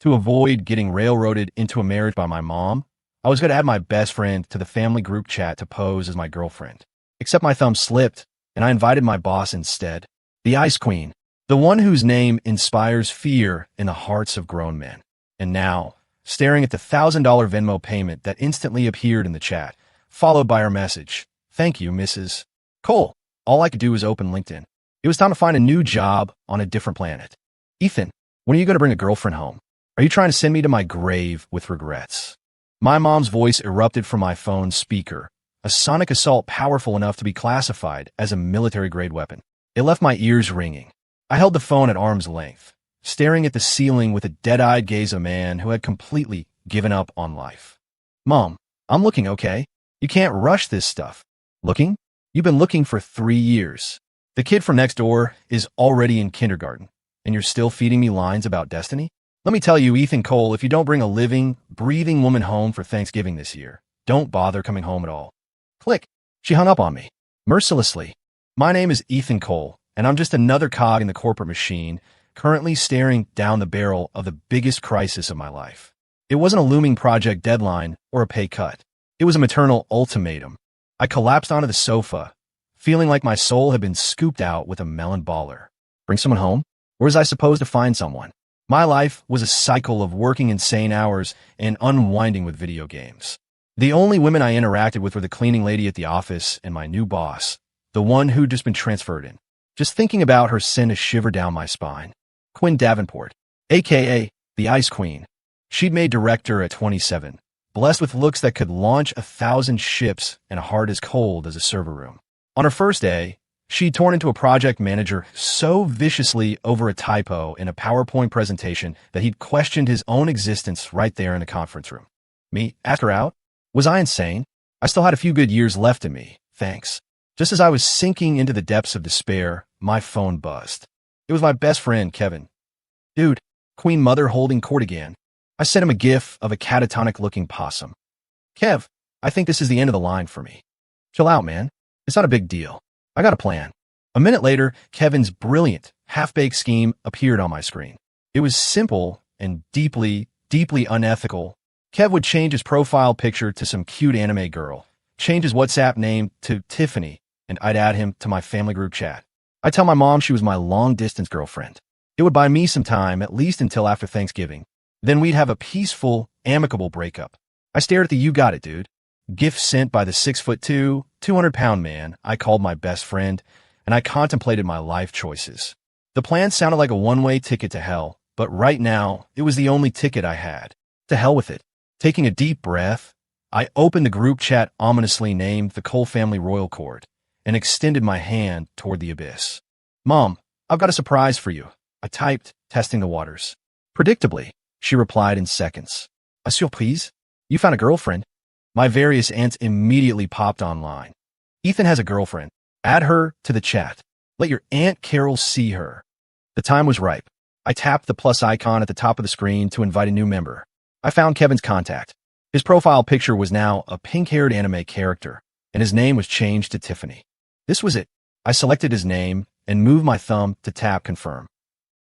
To avoid getting railroaded into a marriage by my mom, I was going to add my best friend to the family group chat to pose as my girlfriend. Except my thumb slipped, and I invited my boss instead, the Ice Queen, the one whose name inspires fear in the hearts of grown men. And now, staring at the $1,000 Venmo payment that instantly appeared in the chat, followed by her message, "Thank you, Mrs. Cole." All I could do was open LinkedIn. It was time to find a new job on a different planet. "Ethan, when are you going to bring a girlfriend home? Are you trying to send me to my grave with regrets?" My mom's voice erupted from my phone's speaker, a sonic assault powerful enough to be classified as a military-grade weapon. It left my ears ringing. I held the phone at arm's length, staring at the ceiling with a dead-eyed gaze of a man who had completely given up on life. "Mom, I'm looking okay. You can't rush this stuff." "Looking? You've been looking for 3 years. The kid from next door is already in kindergarten, and you're still feeding me lines about destiny? Let me tell you, Ethan Cole, if you don't bring a living, breathing woman home for Thanksgiving this year, don't bother coming home at all." Click. She hung up on me, mercilessly. My name is Ethan Cole, and I'm just another cog in the corporate machine, currently staring down the barrel of the biggest crisis of my life. It wasn't a looming project deadline or a pay cut. It was a maternal ultimatum. I collapsed onto the sofa, feeling like my soul had been scooped out with a melon baller. Bring someone home? Where was I supposed to find someone? My life was a cycle of working insane hours and unwinding with video games. The only women I interacted with were the cleaning lady at the office and my new boss, the one who'd just been transferred in. Just thinking about her sent a shiver down my spine. Quinn Davenport, a.k.a. the Ice Queen. She'd made director at 27, blessed with looks that could launch 1,000 ships and a heart as cold as a server room. On her first day, she'd torn into a project manager so viciously over a typo in a PowerPoint presentation that he'd questioned his own existence right there in the conference room. Me? Ask her out? Was I insane? I still had a few good years left in me, thanks. Just as I was sinking into the depths of despair, my phone buzzed. It was my best friend, Kevin. "Dude, Queen Mother holding court again." I sent him a gif of a catatonic-looking possum. "Kev, I think this is the end of the line for me. Chill out, man. It's not a big deal. I got a plan." A minute later, Kevin's brilliant, half-baked scheme appeared on my screen. It was simple and deeply, deeply unethical. Kev would change his profile picture to some cute anime girl, change his WhatsApp name to Tiffany, and I'd add him to my family group chat. I'd tell my mom she was my long-distance girlfriend. It would buy me some time, at least until after Thanksgiving. Then we'd have a peaceful, amicable breakup. I stared at the "You got it, dude" gif sent by the 6'2", 200-pound man I called my best friend, and I contemplated my life choices. The plan sounded like a one-way ticket to hell, but right now, it was the only ticket I had. To hell with it. Taking a deep breath, I opened the group chat ominously named the Cole Family Royal Court and extended my hand toward the abyss. "Mom, I've got a surprise for you," I typed, testing the waters. Predictably, she replied in seconds. "A surprise? You found a girlfriend?" My various aunts immediately popped online. "Ethan has a girlfriend. Add her to the chat. Let your Aunt Carol see her." The time was ripe. I tapped the plus icon at the top of the screen to invite a new member. I found Kevin's contact. His profile picture was now a pink-haired anime character, and his name was changed to Tiffany. This was it. I selected his name and moved my thumb to tap confirm.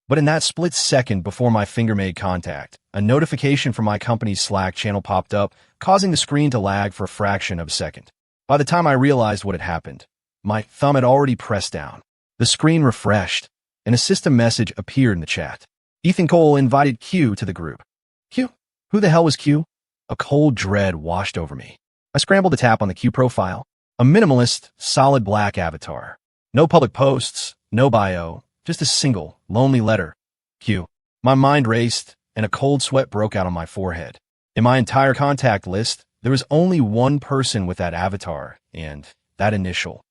But in that split second before my finger made contact, a notification from my company's Slack channel popped up, causing the screen to lag for a fraction of a second. By the time I realized what had happened, my thumb had already pressed down. The screen refreshed, and a system message appeared in the chat. Ethan Cole invited Q to the group. Q? Who the hell was Q? A cold dread washed over me. I scrambled to tap on the Q profile. A minimalist, solid black avatar. No public posts, no bio, just a single, lonely letter. Q. My mind raced, and a cold sweat broke out on my forehead. In my entire contact list, there was only one person with that avatar, and that initial.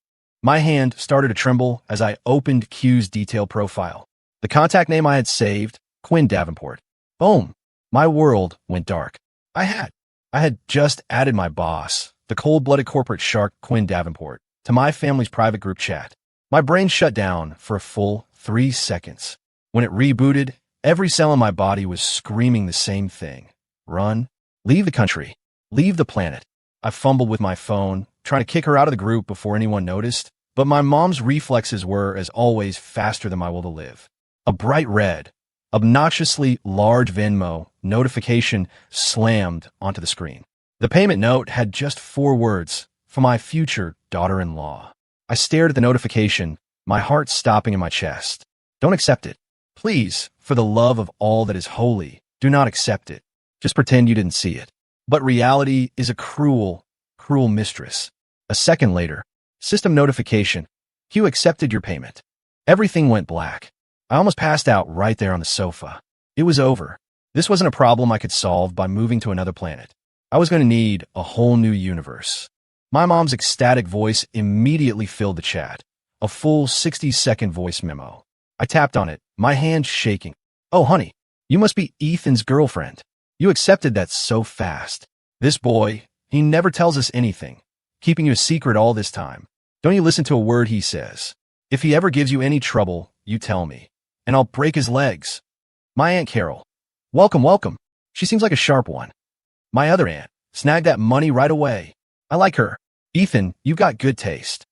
My hand started to tremble as I opened Q's detailed profile. The contact name I had saved, Quinn Davenport. Boom. My world went dark. I had just added my boss, the cold-blooded corporate shark Quinn Davenport, to my family's private group chat. My brain shut down for a full 3 seconds. When it rebooted, every cell in my body was screaming the same thing. Run. Leave the country. Leave the planet. I fumbled with my phone, trying to kick her out of the group before anyone noticed, but my mom's reflexes were, as always, faster than my will to live. A bright red, obnoxiously large Venmo notification slammed onto the screen. The payment note had just 4 words, "For my future daughter-in-law." I stared at the notification, my heart stopping in my chest. Don't accept it. Please, for the love of all that is holy, do not accept it. Just pretend you didn't see it. But reality is a cruel, cruel mistress. A second later, system notification. You accepted your payment. Everything went black. I almost passed out right there on the sofa. It was over. This wasn't a problem I could solve by moving to another planet. I was going to need a whole new universe. My mom's ecstatic voice immediately filled the chat. A full 60-second voice memo. I tapped on it, my hand shaking. Oh, honey, you must be Ethan's girlfriend. You accepted that so fast. This boy, he never tells us anything, keeping you a secret all this time. Don't you listen to a word he says. If he ever gives you any trouble, you tell me, and I'll break his legs. My Aunt Carol. Welcome, welcome. She seems like a sharp one. My other aunt. Snagged that money right away. I like her. Ethan, you've got good taste.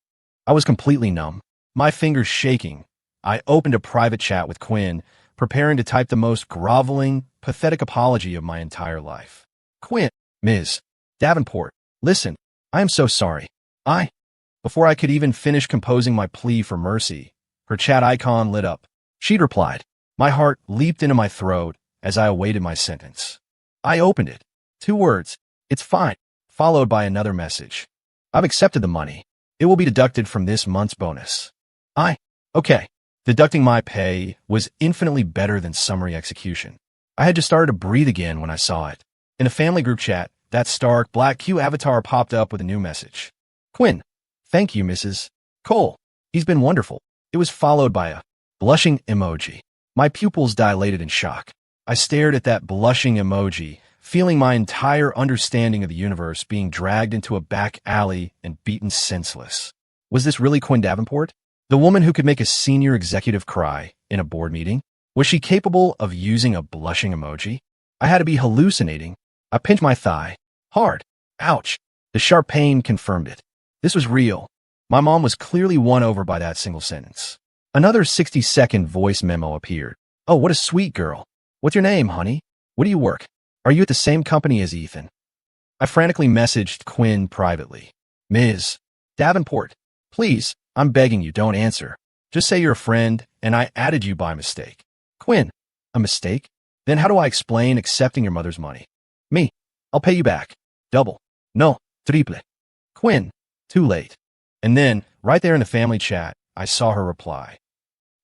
I was completely numb, my fingers shaking. I opened a private chat with Quinn, preparing to type the most groveling, pathetic apology of my entire life. Quinn, Ms. Davenport, listen, I am so sorry. Before I could even finish composing my plea for mercy, her chat icon lit up. She'd replied. My heart leaped into my throat as I awaited my sentence. I opened it. 2 words. It's fine. Followed by another message. I've accepted the money. It will be deducted from this month's bonus. Okay. Deducting my pay was infinitely better than summary execution. I had just started to breathe again when I saw it. In a family group chat, that stark black Q avatar popped up with a new message. Quinn, thank you, Mrs. Cole. He's been wonderful. It was followed by a blushing emoji. My pupils dilated in shock. I stared at that blushing emoji, feeling my entire understanding of the universe being dragged into a back alley and beaten senseless. Was this really Quinn Davenport? The woman who could make a senior executive cry in a board meeting? Was she capable of using a blushing emoji? I had to be hallucinating. I pinched my thigh. Hard. Ouch. The sharp pain confirmed it. This was real. My mom was clearly won over by that single sentence. Another 60-second voice memo appeared. Oh, what a sweet girl. What's your name, honey? Where do you work? Are you at the same company as Ethan? I frantically messaged Quinn privately. Ms. Davenport, please, I'm begging you, don't answer. Just say you're a friend, and I added you by mistake. Quinn, a mistake? Then how do I explain accepting your mother's money? Me, I'll pay you back. Double. No, triple. Quinn, too late. And then, right there in the family chat, I saw her reply.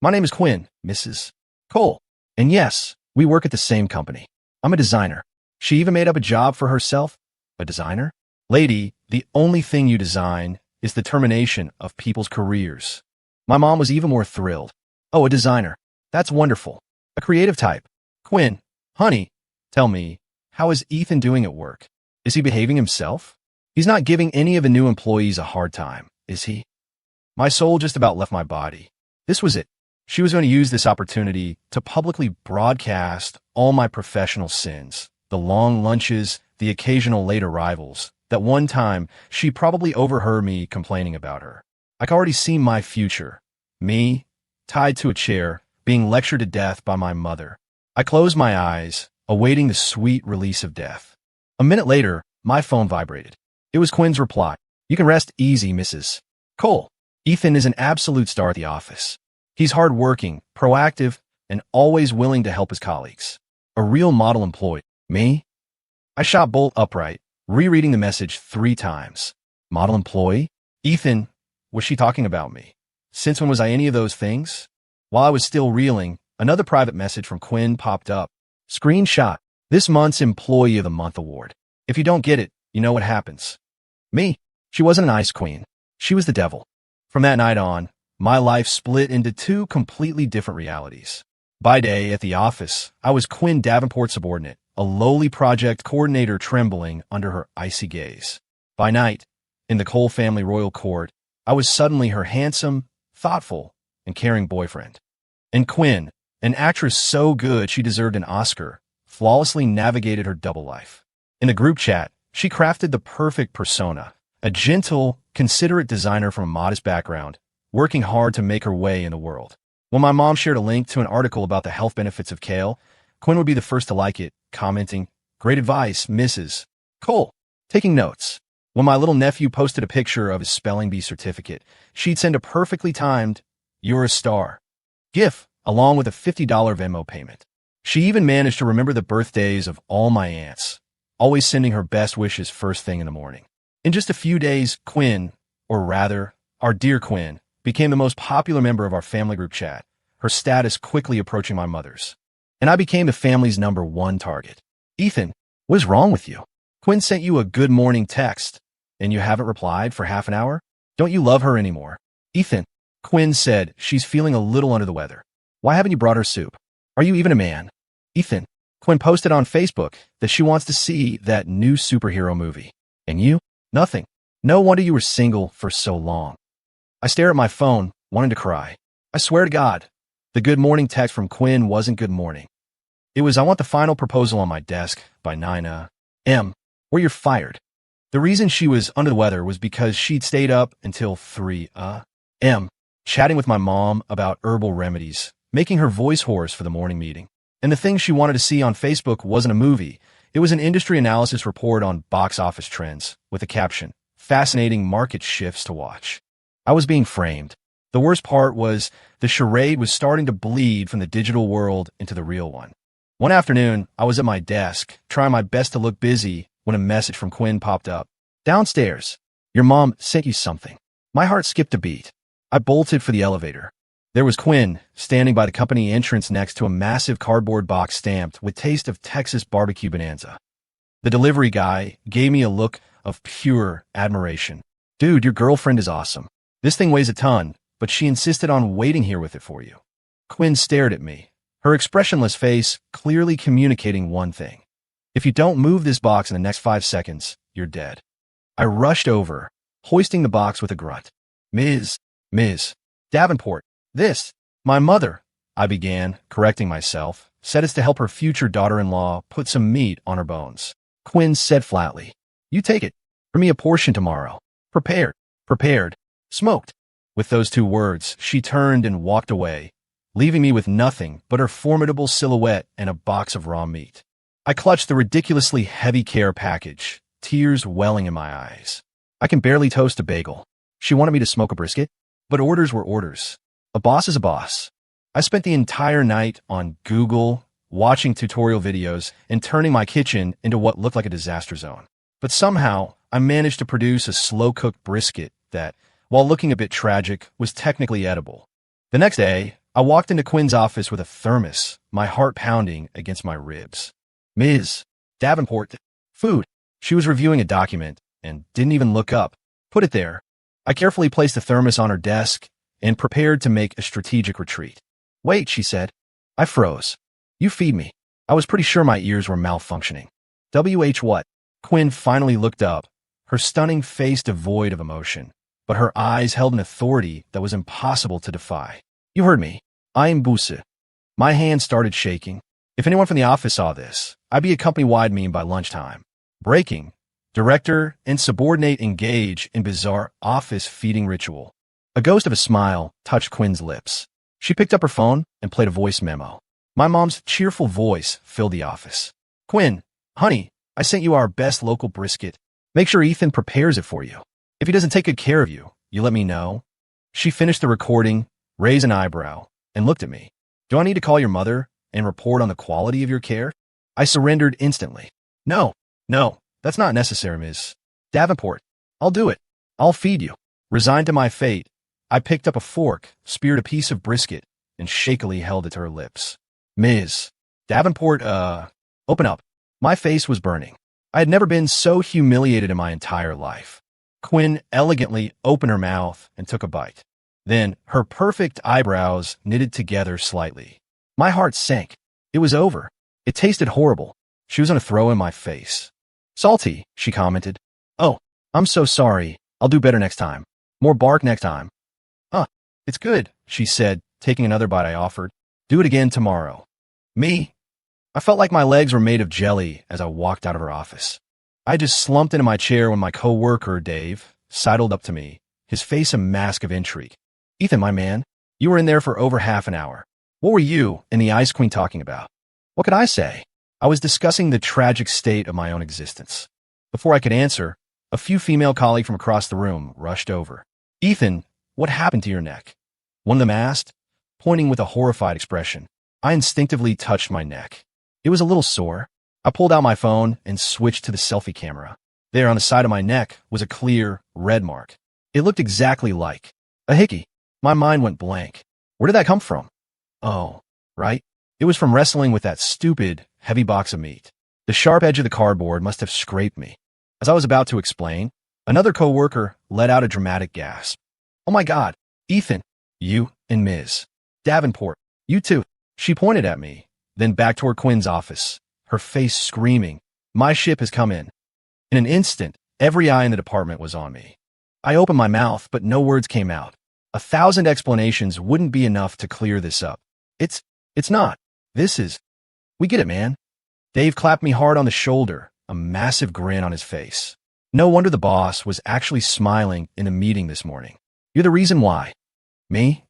My name is Quinn, Mrs. Cole. And yes, we work at the same company. I'm a designer. She even made up a job for herself. A designer? Lady, the only thing you design is the termination of people's careers. My mom was even more thrilled. Oh, a designer. That's wonderful. A creative type. Quinn, honey, tell me, how is Ethan doing at work? Is he behaving himself? He's not giving any of the new employees a hard time, is he? My soul just about left my body. This was it. She was going to use this opportunity to publicly broadcast all my professional sins, the long lunches, the occasional late arrivals. That one time, she probably overheard me complaining about her. I could already see my future. Me, tied to a chair, being lectured to death by my mother. I closed my eyes, awaiting the sweet release of death. A minute later, my phone vibrated. It was Quinn's reply. You can rest easy, Mrs. Cole. Ethan is an absolute star at the office. He's hardworking, proactive, and always willing to help his colleagues. A real model employee. Me? I shot bolt upright, rereading the message 3 times. Model employee? Ethan, was she talking about me? Since when was I any of those things? While I was still reeling, another private message from Quinn popped up. Screenshot. This month's Employee of the Month award. If you don't get it, you know what happens. Me. She wasn't an ice queen. She was the devil. From that night on, my life split into 2 completely different realities. By day, at the office, I was Quinn Davenport's subordinate, a lowly project coordinator trembling under her icy gaze. By night, in the Cole family royal court, I was suddenly her handsome, thoughtful, and caring boyfriend. And Quinn, an actress so good she deserved an Oscar, flawlessly navigated her double life. In the group chat, she crafted the perfect persona, a gentle, considerate designer from a modest background, working hard to make her way in the world. When my mom shared a link to an article about the health benefits of kale, Quinn would be the first to like it, commenting, "Great advice, Mrs. Cole." Taking notes. When my little nephew posted a picture of his spelling bee certificate, she'd send a perfectly timed, "You're a star" GIF, along with a $50 Venmo payment. She even managed to remember the birthdays of all my aunts, always sending her best wishes first thing in the morning. In just a few days, Quinn, or rather, our dear Quinn, became the most popular member of our family group chat, her status quickly approaching my mother's. And I became the family's #1 target. "Ethan, what is wrong with you? Quinn sent you a good morning text, and you haven't replied for half an hour? Don't you love her anymore?" "Ethan," Quinn said, "she's feeling a little under the weather. Why haven't you brought her soup? Are you even a man?" "Ethan," Quinn posted on Facebook that she wants to see that new superhero movie. "And you? Nothing. No wonder you were single for so long." I stare at my phone, wanting to cry. I swear to God, the good morning text from Quinn wasn't good morning. It was, "I want the final proposal on my desk by 9 a.m. or you're fired." The reason she was under the weather was because she'd stayed up until 3 a.m. chatting with my mom about herbal remedies, making her voice hoarse for the morning meeting. And the thing she wanted to see on Facebook wasn't a movie. It was an industry analysis report on box office trends with a caption, "Fascinating market shifts to watch." I was being framed. The worst part was the charade was starting to bleed from the digital world into the real one. One afternoon, I was at my desk, trying my best to look busy, when a message from Quinn popped up. "Downstairs. Your mom sent you something." My heart skipped a beat. I bolted for the elevator. There was Quinn, standing by the company entrance next to a massive cardboard box stamped with "Taste of Texas Barbecue Bonanza." The delivery guy gave me a look of pure admiration. "Dude, your girlfriend is awesome. This thing weighs a ton, but she insisted on waiting here with it for you." Quinn stared at me, her expressionless face clearly communicating one thing. "If you don't move this box in the next 5 seconds, you're dead." I rushed over, hoisting the box with a grunt. Ms. Davenport, this, my mother," I began, correcting myself, "said it's to help her future daughter-in-law put some meat on her bones." Quinn said flatly, "You take it. Bring me a portion tomorrow. Prepared. Smoked." With those 2 words, she turned and walked away, leaving me with nothing but her formidable silhouette and a box of raw meat. I clutched the ridiculously heavy care package, tears welling in my eyes. I can barely toast a bagel. She wanted me to smoke a brisket, but orders were orders. A boss is a boss. I spent the entire night on Google, watching tutorial videos, and turning my kitchen into what looked like a disaster zone. But somehow, I managed to produce a slow-cooked brisket that, while looking a bit tragic, was technically edible. The next day, I walked into Quinn's office with a thermos, my heart pounding against my ribs. "Ms. Davenport, food." She was reviewing a document and didn't even look up. "Put it there." I carefully placed the thermos on her desk and prepared to make a strategic retreat. "Wait," she said. I froze. "You feed me." I was pretty sure my ears were malfunctioning. "WH what?" Quinn finally looked up, her stunning face devoid of emotion, but her eyes held an authority that was impossible to defy. "You heard me. I am Busse." My hand started shaking. If anyone from the office saw this, I'd be a company-wide meme by lunchtime. Breaking. Director and subordinate engage in bizarre office feeding ritual. A ghost of a smile touched Quinn's lips. She picked up her phone and played a voice memo. My mom's cheerful voice filled the office. "Quinn, honey, I sent you our best local brisket. Make sure Ethan prepares it for you. If he doesn't take good care of you, you let me know." She finished the recording, raised an eyebrow, and looked at me. "Do I need to call your mother and report on the quality of your care?" I surrendered instantly. No, that's not necessary, Ms. Davenport. I'll do it. I'll feed you." Resigned to my fate, I picked up a fork, speared a piece of brisket, and shakily held it to her lips. "Ms. Davenport, open up." My face was burning. I had never been so humiliated in my entire life. Quinn elegantly opened her mouth and took a bite. Then her perfect eyebrows knitted together slightly. My heart sank. It was over. It tasted horrible. She was going to throw in my face. "Salty," she commented. "Oh, I'm so sorry. I'll do better next time. More bark next time." It's good," she said, taking another bite I offered. "Do it again tomorrow." Me? I felt like my legs were made of jelly as I walked out of her office. I just slumped into my chair when my coworker, Dave, sidled up to me, his face a mask of intrigue. "Ethan, my man, you were in there for over half an hour. What were you and the Ice Queen talking about?" What could I say? I was discussing the tragic state of my own existence. Before I could answer, a few female colleagues from across the room rushed over. Ethan, what happened to your neck? One of them asked, pointing with a horrified expression. I instinctively touched my neck. It was a little sore. I pulled out my phone and switched to the selfie camera. There on the side of my neck was a clear, red mark. It looked exactly like a hickey. My mind went blank. Where did that come from? Oh, right. It was from wrestling with that stupid, heavy box of meat. The sharp edge of the cardboard must have scraped me. As I was about to explain, another coworker let out a dramatic gasp. Oh my God, Ethan, you and Ms. Davenport, you too. She pointed at me, then back toward Quinn's office, her face screaming, my ship has come in. In an instant, every eye in the department was on me. I opened my mouth, but no words came out. 1,000 explanations wouldn't be enough to clear this up. It's not. This is. We get it, man. Dave clapped me hard on the shoulder, a massive grin on his face. No wonder the boss was actually smiling in a meeting this morning. You're the reason why. Me?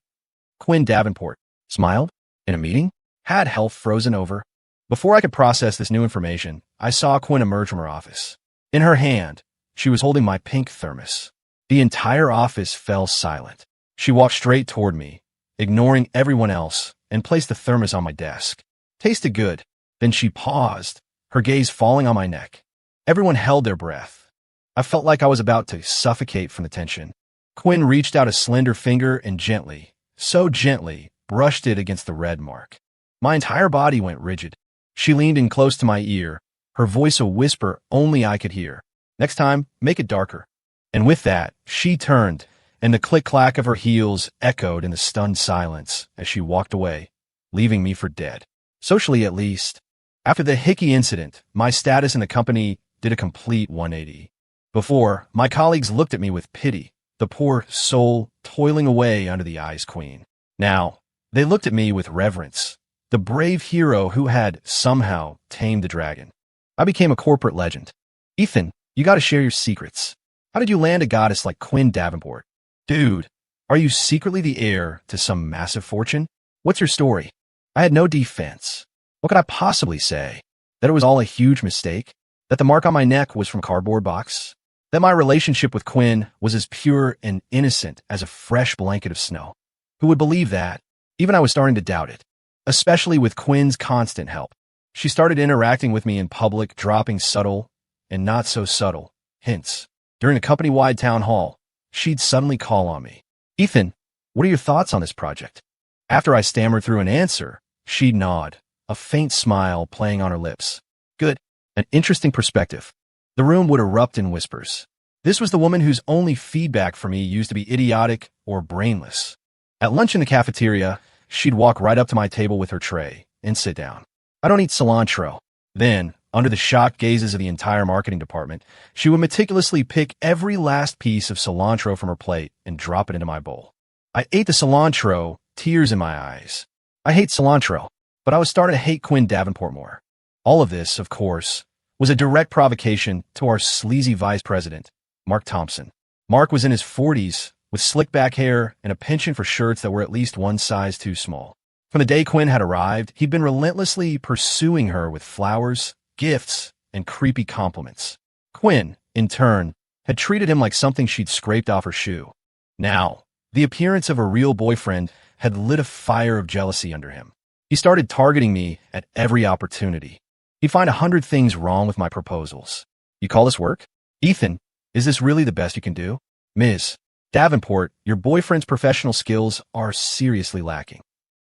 Quinn Davenport smiled? In a meeting? Had health frozen over? Before I could process this new information, I saw Quinn emerge from her office. In her hand, she was holding my pink thermos. The entire office fell silent. She walked straight toward me, ignoring everyone else, and placed the thermos on my desk. Tasted good. Then she paused, her gaze falling on my neck. Everyone held their breath. I felt like I was about to suffocate from the tension. Quinn reached out a slender finger and gently, so gently, brushed it against the red mark. My entire body went rigid. She leaned in close to my ear, her voice a whisper only I could hear. Next time, make it darker. And with that, she turned, and the click-clack of her heels echoed in the stunned silence as she walked away, leaving me for dead. Socially, at least. After the hickey incident, my status in the company did a complete 180. Before, my colleagues looked at me with pity, the poor soul toiling away under the ice queen. Now, they looked at me with reverence, the brave hero who had somehow tamed the dragon. I became a corporate legend. Ethan, you gotta share your secrets. How did you land a goddess like Quinn Davenport? Dude, are you secretly the heir to some massive fortune? What's your story? I had no defense. What could I possibly say? That it was all a huge mistake? That the mark on my neck was from cardboard box? That my relationship with Quinn was as pure and innocent as a fresh blanket of snow? Who would believe that? Even I was starting to doubt it, especially with Quinn's constant help. She started interacting with me in public, dropping subtle and not so subtle hints. During a company-wide town hall, she'd suddenly call on me. Ethan, what are your thoughts on this project? After I stammered through an answer, she'd nod, a faint smile playing on her lips. Good. An interesting perspective. The room would erupt in whispers. This was the woman whose only feedback for me used to be idiotic or brainless. At lunch in the cafeteria, she'd walk right up to my table with her tray and sit down. I don't eat cilantro. Then, under the shocked gazes of the entire marketing department, she would meticulously pick every last piece of cilantro from her plate and drop it into my bowl. I ate the cilantro, tears in my eyes. I hate cilantro, but I was starting to hate Quinn Davenport more. All of this, of course, was a direct provocation to our sleazy vice president, Mark Thompson. Mark was in his 40s, with slick back hair and a penchant for shirts that were at least one size too small. From the day Quinn had arrived, he'd been relentlessly pursuing her with flowers, gifts, and creepy compliments. Quinn, in turn, had treated him like something she'd scraped off her shoe. Now, the appearance of a real boyfriend had lit a fire of jealousy under him. He started targeting me at every opportunity. He'd find 100 things wrong with my proposals. You call this work? Ethan, is this really the best you can do? Ms. Davenport, your boyfriend's professional skills are seriously lacking.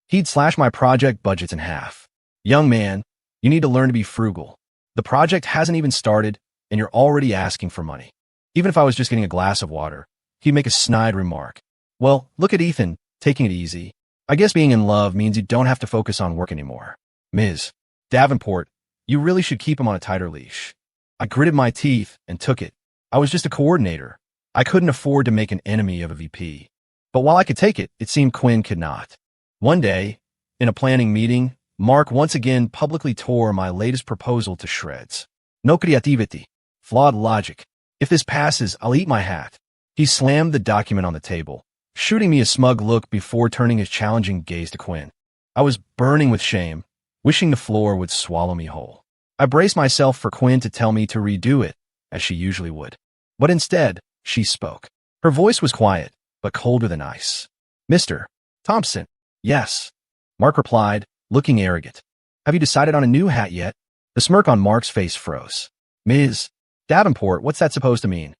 He'd slash my project budgets in half. Young man, you need to learn to be frugal. The project hasn't even started, and you're already asking for money. Even if I was just getting a glass of water, he'd make a snide remark. Well, look at Ethan, taking it easy. I guess being in love means you don't have to focus on work anymore. Ms. Davenport, you really should keep him on a tighter leash. I gritted my teeth and took it. I was just a coordinator. I couldn't afford to make an enemy of a VP. But while I could take it, it seemed Quinn could not. One day, in a planning meeting, Mark once again publicly tore my latest proposal to shreds. No creativity. Flawed logic. If this passes, I'll eat my hat. He slammed the document on the table, shooting me a smug look before turning his challenging gaze to Quinn. I was burning with shame, wishing the floor would swallow me whole. I braced myself for Quinn to tell me to redo it, as she usually would. But instead, she spoke. Her voice was quiet, but colder than ice. Mr. Thompson. Yes. Mark replied, looking arrogant. Have you decided on a new hat yet? The smirk on Mark's face froze. Ms. Davenport, what's that supposed to mean?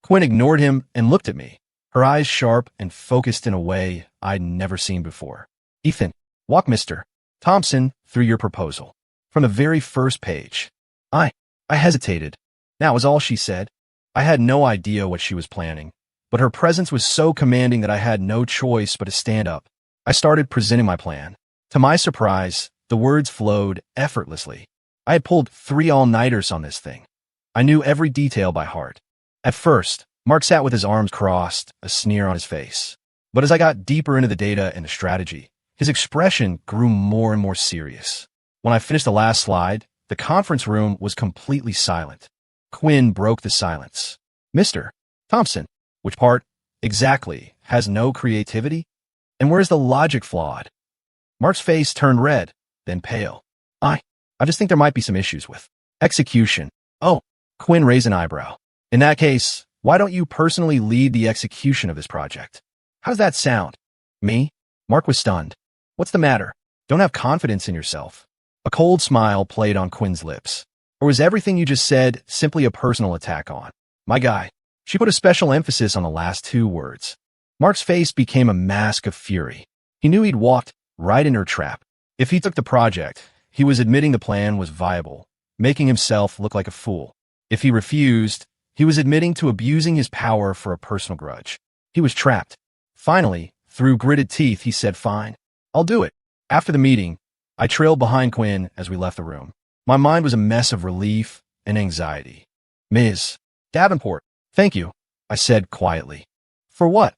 Quinn ignored him and looked at me, her eyes sharp and focused in a way I'd never seen before. Ethan, walk Mr. Thompson through your proposal. From the very first page. I hesitated. That was all she said. I had no idea what she was planning, but her presence was so commanding that I had no choice but to stand up. I started presenting my plan. To my surprise, the words flowed effortlessly. I had pulled 3 all-nighters on this thing. I knew every detail by heart. At first, Mark sat with his arms crossed, a sneer on his face. But as I got deeper into the data and the strategy, his expression grew more and more serious. When I finished the last slide, the conference room was completely silent. Quinn broke the silence. Mr. Thompson, which part, exactly, has no creativity? And where's the logic flawed? Mark's face turned red, then pale. I just think there might be some issues with execution. Oh, Quinn raised an eyebrow. In that case, why don't you personally lead the execution of this project? How does that sound? Me? Mark was stunned. What's the matter? Don't have confidence in yourself. A cold smile played on Quinn's lips. Or was everything you just said simply a personal attack on my guy? She put a special emphasis on the last 2 words. Mark's face became a mask of fury. He knew he'd walked right in her trap. If he took the project, he was admitting the plan was viable, making himself look like a fool. If he refused, he was admitting to abusing his power for a personal grudge. He was trapped. Finally, through gritted teeth, he said, fine, I'll do it. After the meeting, I trailed behind Quinn as we left the room. My mind was a mess of relief and anxiety. Ms. Davenport, thank you, I said quietly. For what?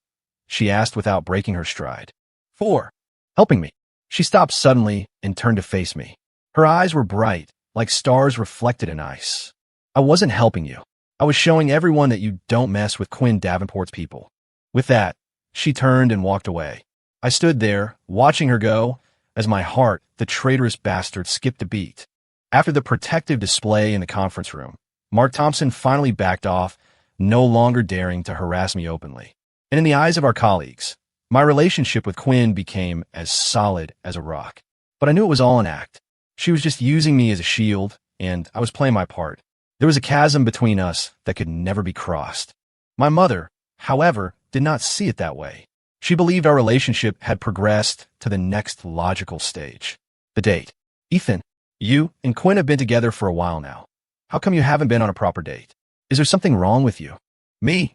She asked without breaking her stride. For helping me. She stopped suddenly and turned to face me. Her eyes were bright, like stars reflected in ice. I wasn't helping you. I was showing everyone that you don't mess with Quinn Davenport's people. With that, she turned and walked away. I stood there, watching her go, as my heart, the traitorous bastard, skipped a beat. After the protective display in the conference room, Mark Thompson finally backed off, no longer daring to harass me openly. And in the eyes of our colleagues, my relationship with Quinn became as solid as a rock. But I knew it was all an act. She was just using me as a shield, and I was playing my part. There was a chasm between us that could never be crossed. My mother, however, did not see it that way. She believed our relationship had progressed to the next logical stage. The date. Ethan, you and Quinn have been together for a while now. How come you haven't been on a proper date? Is there something wrong with you? Me?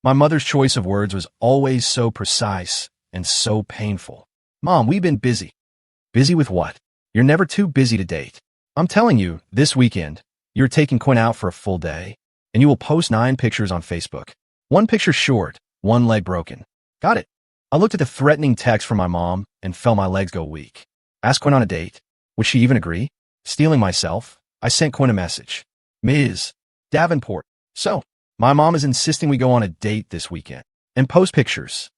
My mother's choice of words was always so precise and so painful. Mom, we've been busy. Busy with what? You're never too busy to date. I'm telling you, this weekend, you're taking Quinn out for a full day, and you will post 9 pictures on Facebook. 1 picture short, 1 leg broken. Got it. I looked at the threatening text from my mom and felt my legs go weak. Ask Quinn on a date. Would she even agree? Stealing myself, I sent Quinn a message. Ms. Davenport. So, my mom is insisting we go on a date this weekend and post pictures.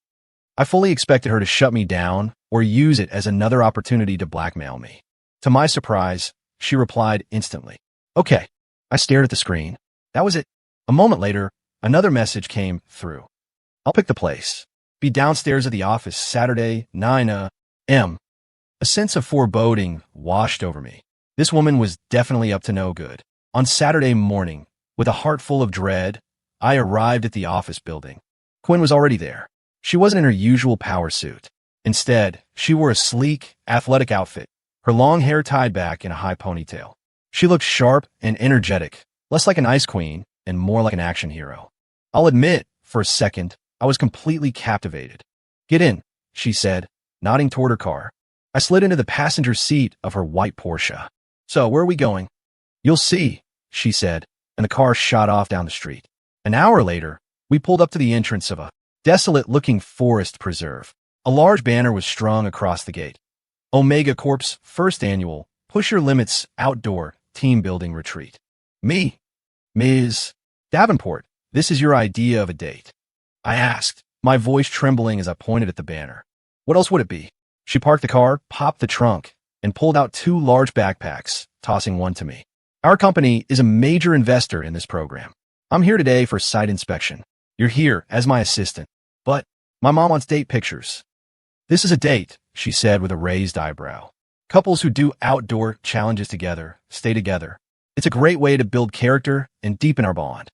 I fully expected her to shut me down or use it as another opportunity to blackmail me. To my surprise, she replied instantly. Okay. I stared at the screen. That was it. A moment later, another message came through. I'll pick the place. Be downstairs at the office Saturday, 9 a.m. A sense of foreboding washed over me. This woman was definitely up to no good. On Saturday morning, with a heart full of dread, I arrived at the office building. Quinn was already there. She wasn't in her usual power suit. Instead, she wore a sleek, athletic outfit, her long hair tied back in a high ponytail. She looked sharp and energetic, less like an ice queen and more like an action hero. I'll admit, for a second, I was completely captivated. Get in, she said, nodding toward her car. I slid into the passenger seat of her white Porsche. So, where are we going? You'll see, she said, and the car shot off down the street. An hour later, we pulled up to the entrance of a desolate-looking forest preserve. A large banner was strung across the gate. Omega Corp's first annual Push Your Limits Outdoor Team Building Retreat. Me, Ms. Davenport, this is your idea of a date? I asked, my voice trembling as I pointed at the banner. What else would it be? She parked the car, popped the trunk, and pulled out 2 large backpacks, tossing one to me. Our company is a major investor in this program. I'm here today for site inspection. You're here as my assistant. But my mom wants date pictures. This is a date, she said with a raised eyebrow. Couples who do outdoor challenges together stay together. It's a great way to build character and deepen our bond.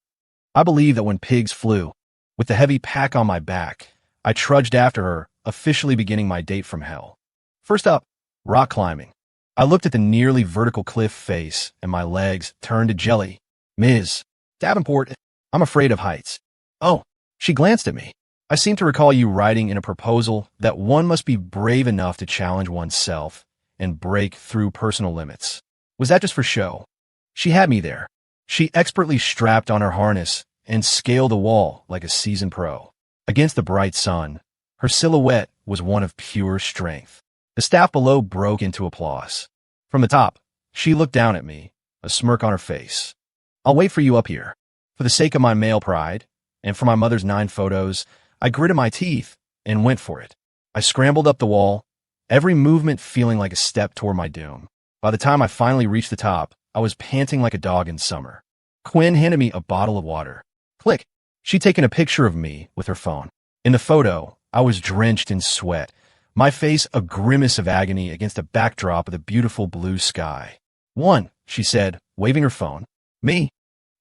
I believe that when pigs flew, with the heavy pack on my back, I trudged after her, officially beginning my date from hell. First up, rock climbing. I looked at the nearly vertical cliff face, and my legs turned to jelly. Ms. Davenport, I'm afraid of heights. Oh, she glanced at me. I seem to recall you writing in a proposal that one must be brave enough to challenge oneself and break through personal limits. Was that just for show? She had me there. She expertly strapped on her harness and scaled the wall like a seasoned pro. Against the bright sun, her silhouette was one of pure strength. The staff below broke into applause. From the top, she looked down at me, a smirk on her face. I'll wait for you up here. For the sake of my male pride, and for my mother's 9 photos, I gritted my teeth and went for it. I scrambled up the wall, every movement feeling like a step toward my doom. By the time I finally reached the top, I was panting like a dog in summer. Quinn handed me a bottle of water. Click. She'd taken a picture of me with her phone. In the photo, I was drenched in sweat, my face a grimace of agony against a backdrop of the beautiful blue sky. One, she said, waving her phone. Me.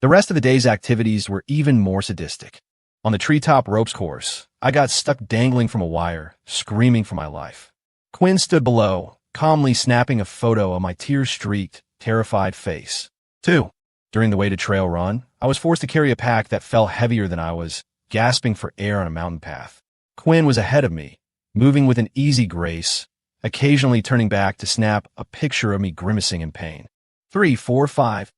The rest of the day's activities were even more sadistic. On the treetop ropes course, I got stuck dangling from a wire, screaming for my life. Quinn stood below, calmly snapping a photo of my tear-streaked, terrified face. 2. During the weighted trail run, I was forced to carry a pack that fell heavier than I was, gasping for air on a mountain path. Quinn was ahead of me, moving with an easy grace, occasionally turning back to snap a picture of me grimacing in pain. 3, 4, 5.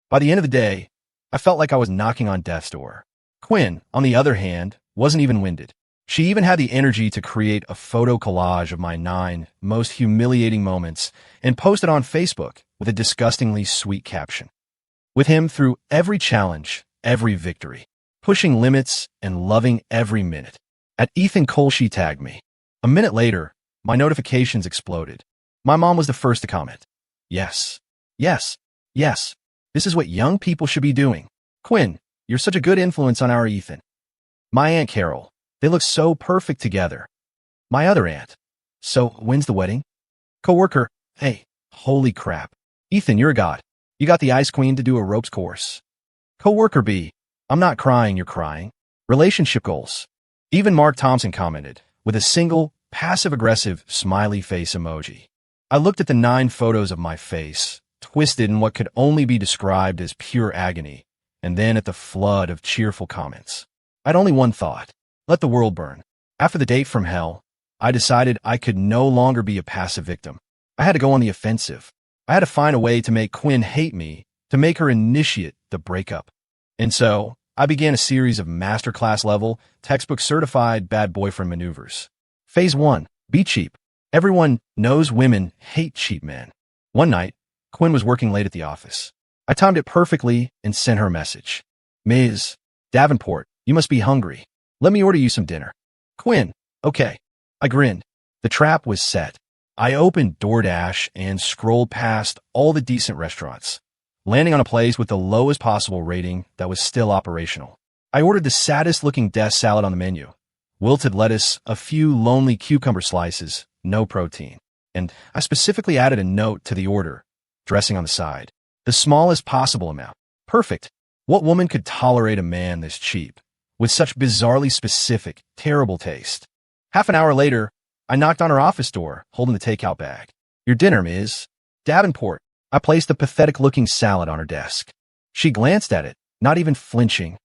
By the end of the day, I felt like I was knocking on death's door. Quinn, on the other hand, wasn't even winded. She even had the energy to create a photo collage of my 9 most humiliating moments and post it on Facebook with a disgustingly sweet caption. With him through every challenge, every victory, pushing limits and loving every minute. At Ethan Cole, she tagged me. A minute later, my notifications exploded. My mom was the first to comment. Yes, yes, yes. This is what young people should be doing. Quinn, you're such a good influence on our Ethan. My Aunt Carol, they look so perfect together. My other aunt. So, when's the wedding? Coworker, hey, holy crap. Ethan, you're a god. You got the Ice Queen to do a ropes course. Coworker B, I'm not crying, you're crying. Relationship goals. Even Mark Thompson commented, with a single, passive-aggressive, smiley face emoji. I looked at the 9 photos of my face, twisted in what could only be described as pure agony, and then at the flood of cheerful comments. I had only one thought. Let the world burn. After the date from hell, I decided I could no longer be a passive victim. I had to go on the offensive. I had to find a way to make Quinn hate me, to make her initiate the breakup. And so, I began a series of masterclass-level, textbook-certified bad boyfriend maneuvers. Phase 1. Be cheap. Everyone knows women hate cheap men. One night, Quinn was working late at the office. I timed it perfectly and sent her a message. Ms. Davenport, you must be hungry. Let me order you some dinner. Quinn, okay. I grinned. The trap was set. I opened DoorDash and scrolled past all the decent restaurants, landing on a place with the lowest possible rating that was still operational. I ordered the saddest-looking death salad on the menu. Wilted lettuce, a few lonely cucumber slices, no protein. And I specifically added a note to the order, dressing on the side. The smallest possible amount. Perfect. What woman could tolerate a man this cheap, with such bizarrely specific, terrible taste? Half an hour later, I knocked on her office door, holding the takeout bag. Your dinner, Ms. Davenport. I placed the pathetic-looking salad on her desk. She glanced at it, not even flinching.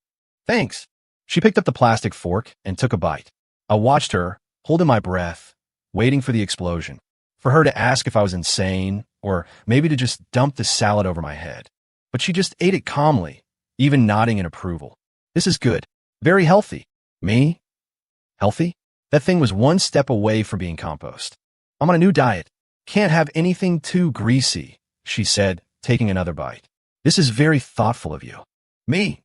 Thanks. She picked up the plastic fork and took a bite. I watched her, holding my breath, waiting for the explosion, for her to ask if I was insane, or maybe to just dump the salad over my head. But she just ate it calmly, even nodding in approval. This is good. Very healthy. Me? Healthy? That thing was one step away from being compost. I'm on a new diet. Can't have anything too greasy, she said, taking another bite. This is very thoughtful of you. Me?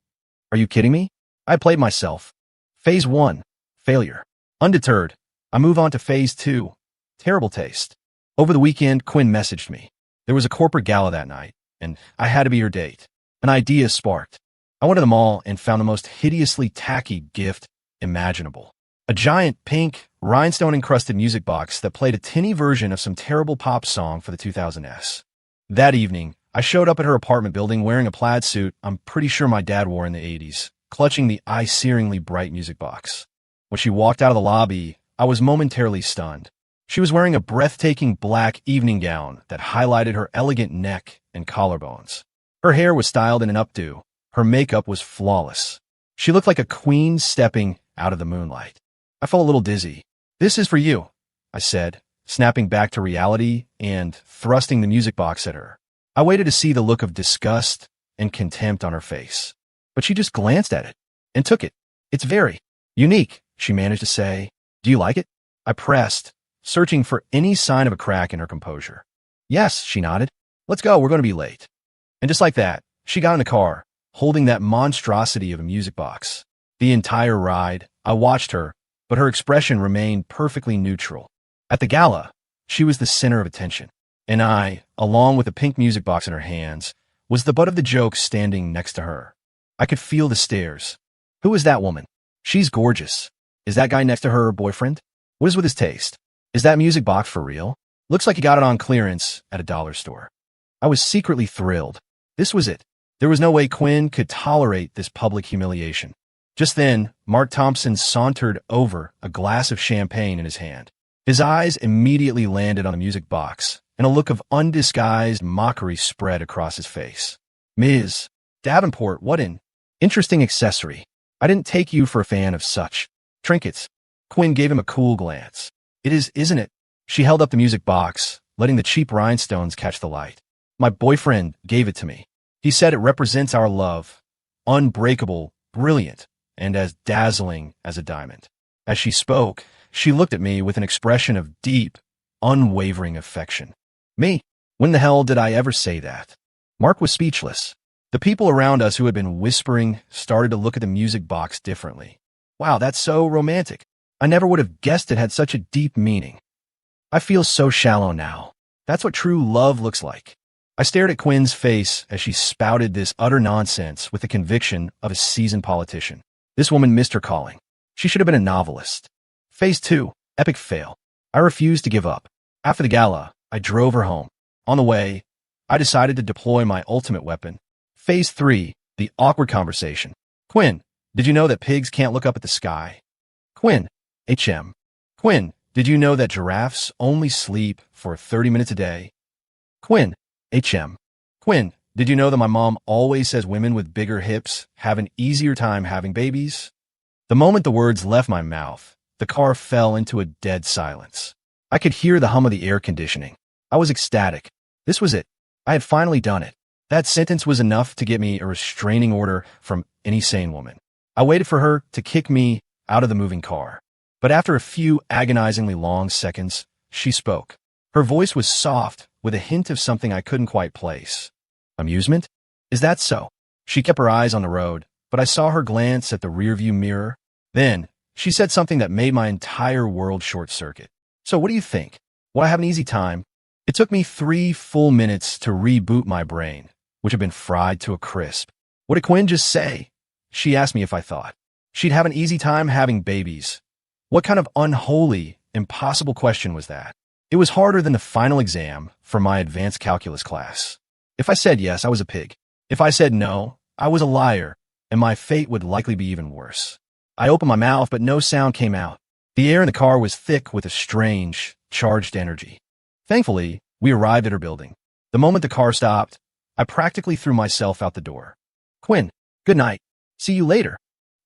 Are you kidding me? I played myself. Phase 1. Failure. Undeterred, I move on to Phase 2. Terrible taste. Over the weekend, Quinn messaged me. There was a corporate gala that night, and I had to be her date. An idea sparked. I went to the mall and found the most hideously tacky gift imaginable. A giant pink, rhinestone-encrusted music box that played a tinny version of some terrible pop song for the 2000s. That evening, I showed up at her apartment building wearing a plaid suit I'm pretty sure my dad wore in the 80s, clutching the eye-searingly bright music box. When she walked out of the lobby, I was momentarily stunned. She was wearing a breathtaking black evening gown that highlighted her elegant neck and collarbones. Her hair was styled in an updo. Her makeup was flawless. She looked like a queen stepping out of the moonlight. I felt a little dizzy. "This is for you," I said, snapping back to reality and thrusting the music box at her. I waited to see the look of disgust and contempt on her face. But she just glanced at it and took it. "It's very unique," she managed to say. "Do you like it?" I pressed, searching for any sign of a crack in her composure. "Yes," she nodded. "Let's go, we're going to be late." And just like that, she got in the car, holding that monstrosity of a music box. The entire ride, I watched her, but her expression remained perfectly neutral. At the gala, she was the center of attention, and I, along with the pink music box in her hands, was the butt of the joke standing next to her. I could feel the stares. Who is that woman? She's gorgeous. Is that guy next to her boyfriend? What is with his taste? Is that music box for real? Looks like he got it on clearance at a dollar store. I was secretly thrilled. This was it. There was no way Quinn could tolerate this public humiliation. Just then, Mark Thompson sauntered over, a glass of champagne in his hand. His eyes immediately landed on the music box, and a look of undisguised mockery spread across his face. "Ms. Davenport, what an interesting accessory. I didn't take you for a fan of such trinkets." Quinn gave him a cool glance. "It is, isn't it?" She held up the music box, letting the cheap rhinestones catch the light. "My boyfriend gave it to me. He said it represents our love. Unbreakable, brilliant, and as dazzling as a diamond." As she spoke, she looked at me with an expression of deep, unwavering affection. Me? When the hell did I ever say that? Mark was speechless. The people around us who had been whispering started to look at the music box differently. "Wow, that's so romantic. I never would have guessed it had such a deep meaning. I feel so shallow now. That's what true love looks like." I stared at Quinn's face as she spouted this utter nonsense with the conviction of a seasoned politician. This woman missed her calling. She should have been a novelist. Phase 2, epic fail. I refused to give up. After the gala, I drove her home. On the way, I decided to deploy my ultimate weapon. Phase 3, the awkward conversation. "Quinn, did you know that pigs can't look up at the sky?" "Quinn, HM. Quinn, did you know that giraffes only sleep for 30 minutes a day?" "Quinn, HM. Quinn, did you know that my mom always says women with bigger hips have an easier time having babies?" The moment the words left my mouth, the car fell into a dead silence. I could hear the hum of the air conditioning. I was ecstatic. This was it. I had finally done it. That sentence was enough to get me a restraining order from any sane woman. I waited for her to kick me out of the moving car. But after a few agonizingly long seconds, she spoke. Her voice was soft, with a hint of something I couldn't quite place. "Amusement? Is that so?" She kept her eyes on the road, but I saw her glance at the rearview mirror. Then, she said something that made my entire world short-circuit. "So what do you think? Will I have an easy time?" It took me 3 full minutes to reboot my brain, which had been fried to a crisp. What did Quinn just say? She asked me if I thought she'd have an easy time having babies. What kind of unholy, impossible question was that? It was harder than the final exam for my advanced calculus class. If I said yes, I was a pig. If I said no, I was a liar, and my fate would likely be even worse. I opened my mouth, but no sound came out. The air in the car was thick with a strange, charged energy. Thankfully, we arrived at her building. The moment the car stopped, I practically threw myself out the door. "Quinn, good night. See you later."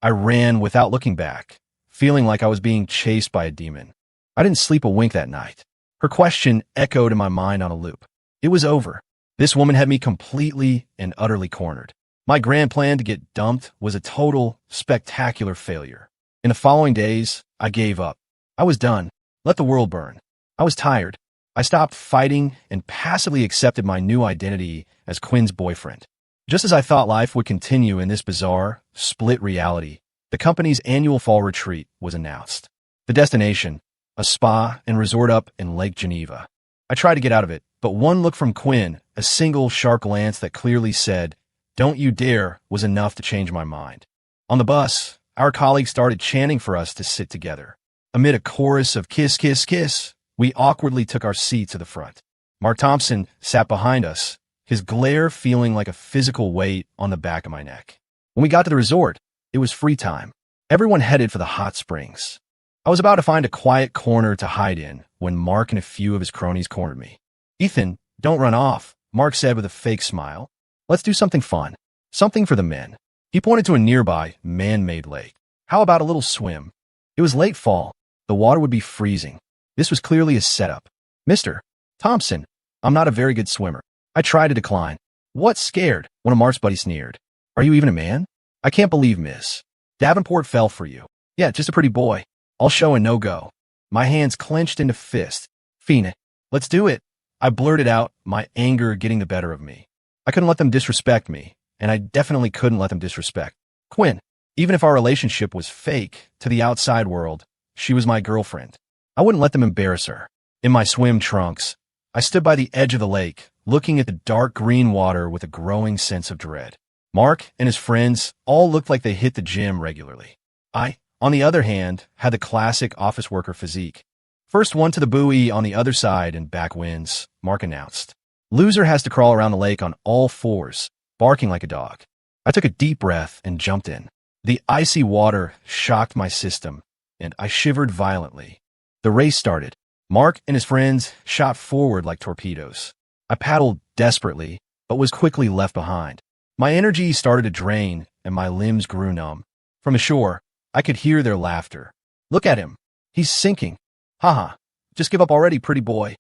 I ran without looking back, feeling like I was being chased by a demon. I didn't sleep a wink that night. Her question echoed in my mind on a loop. It was over. This woman had me completely and utterly cornered. My grand plan to get dumped was a total, spectacular failure. In the following days, I gave up. I was done. Let the world burn. I was tired. I stopped fighting and passively accepted my new identity as Quinn's boyfriend. Just as I thought life would continue in this bizarre, split reality, the company's annual fall retreat was announced. The destination, a spa and resort up in Lake Geneva. I tried to get out of it, but one look from Quinn, a single sharp glance that clearly said, "Don't you dare," was enough to change my mind. On the bus, our colleagues started chanting for us to sit together. Amid a chorus of kiss, kiss, kiss, we awkwardly took our seats to the front. Mark Thompson sat behind us, his glare feeling like a physical weight on the back of my neck. When we got to the resort, it was free time. Everyone headed for the hot springs. I was about to find a quiet corner to hide in when Mark and a few of his cronies cornered me. "Ethan, don't run off," Mark said with a fake smile. "Let's do something fun. Something for the men." He pointed to a nearby, man-made lake. "How about a little swim?" It was late fall. The water would be freezing. This was clearly a setup. "Mr. Thompson, I'm not a very good swimmer." I tried to decline. "What's scared?" one of Mark's buddies sneered. "Are you even a man?" "I can't believe Miss Davenport fell for you." "Yeah, just a pretty boy. I'll show a no-go." My hands clenched into fists. "Phoenix, let's do it." I blurted out, my anger getting the better of me. I couldn't let them disrespect me, and I definitely couldn't let them disrespect Quinn. Even if our relationship was fake to the outside world, she was my girlfriend. I wouldn't let them embarrass her. In my swim trunks, I stood by the edge of the lake, looking at the dark green water with a growing sense of dread. Mark and his friends all looked like they hit the gym regularly. I, on the other hand, had the classic office worker physique. "First one to the buoy on the other side and back wins," Mark announced. "Loser has to crawl around the lake on all fours, barking like a dog." I took a deep breath and jumped in. The icy water shocked my system, and I shivered violently. The race started. Mark and his friends shot forward like torpedoes. I paddled desperately, but was quickly left behind. My energy started to drain, and my limbs grew numb. From the shore, I could hear their laughter. "Look at him. He's sinking. Haha, just give up already, pretty boy."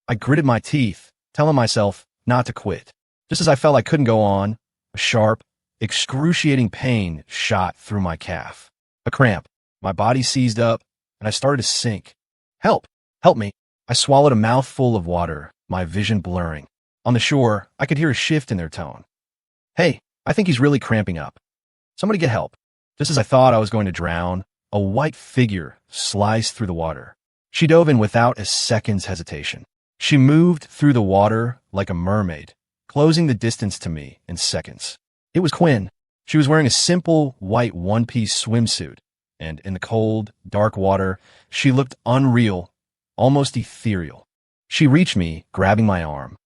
I gritted my teeth, telling myself not to quit. Just as I felt I couldn't go on, a sharp, excruciating pain shot through my calf. A cramp. My body seized up, and I started to sink. "Help! Help me!" I swallowed a mouthful of water, my vision blurring. On the shore, I could hear a shift in their tone. "Hey, I think he's really cramping up. Somebody get help." Just as I thought I was going to drown, a white figure sliced through the water. She dove in without a second's hesitation. She moved through the water like a mermaid, closing the distance to me in seconds. It was Quinn. She was wearing a simple white one-piece swimsuit, and in the cold, dark water, she looked unreal, almost ethereal. She reached me, grabbing my arm.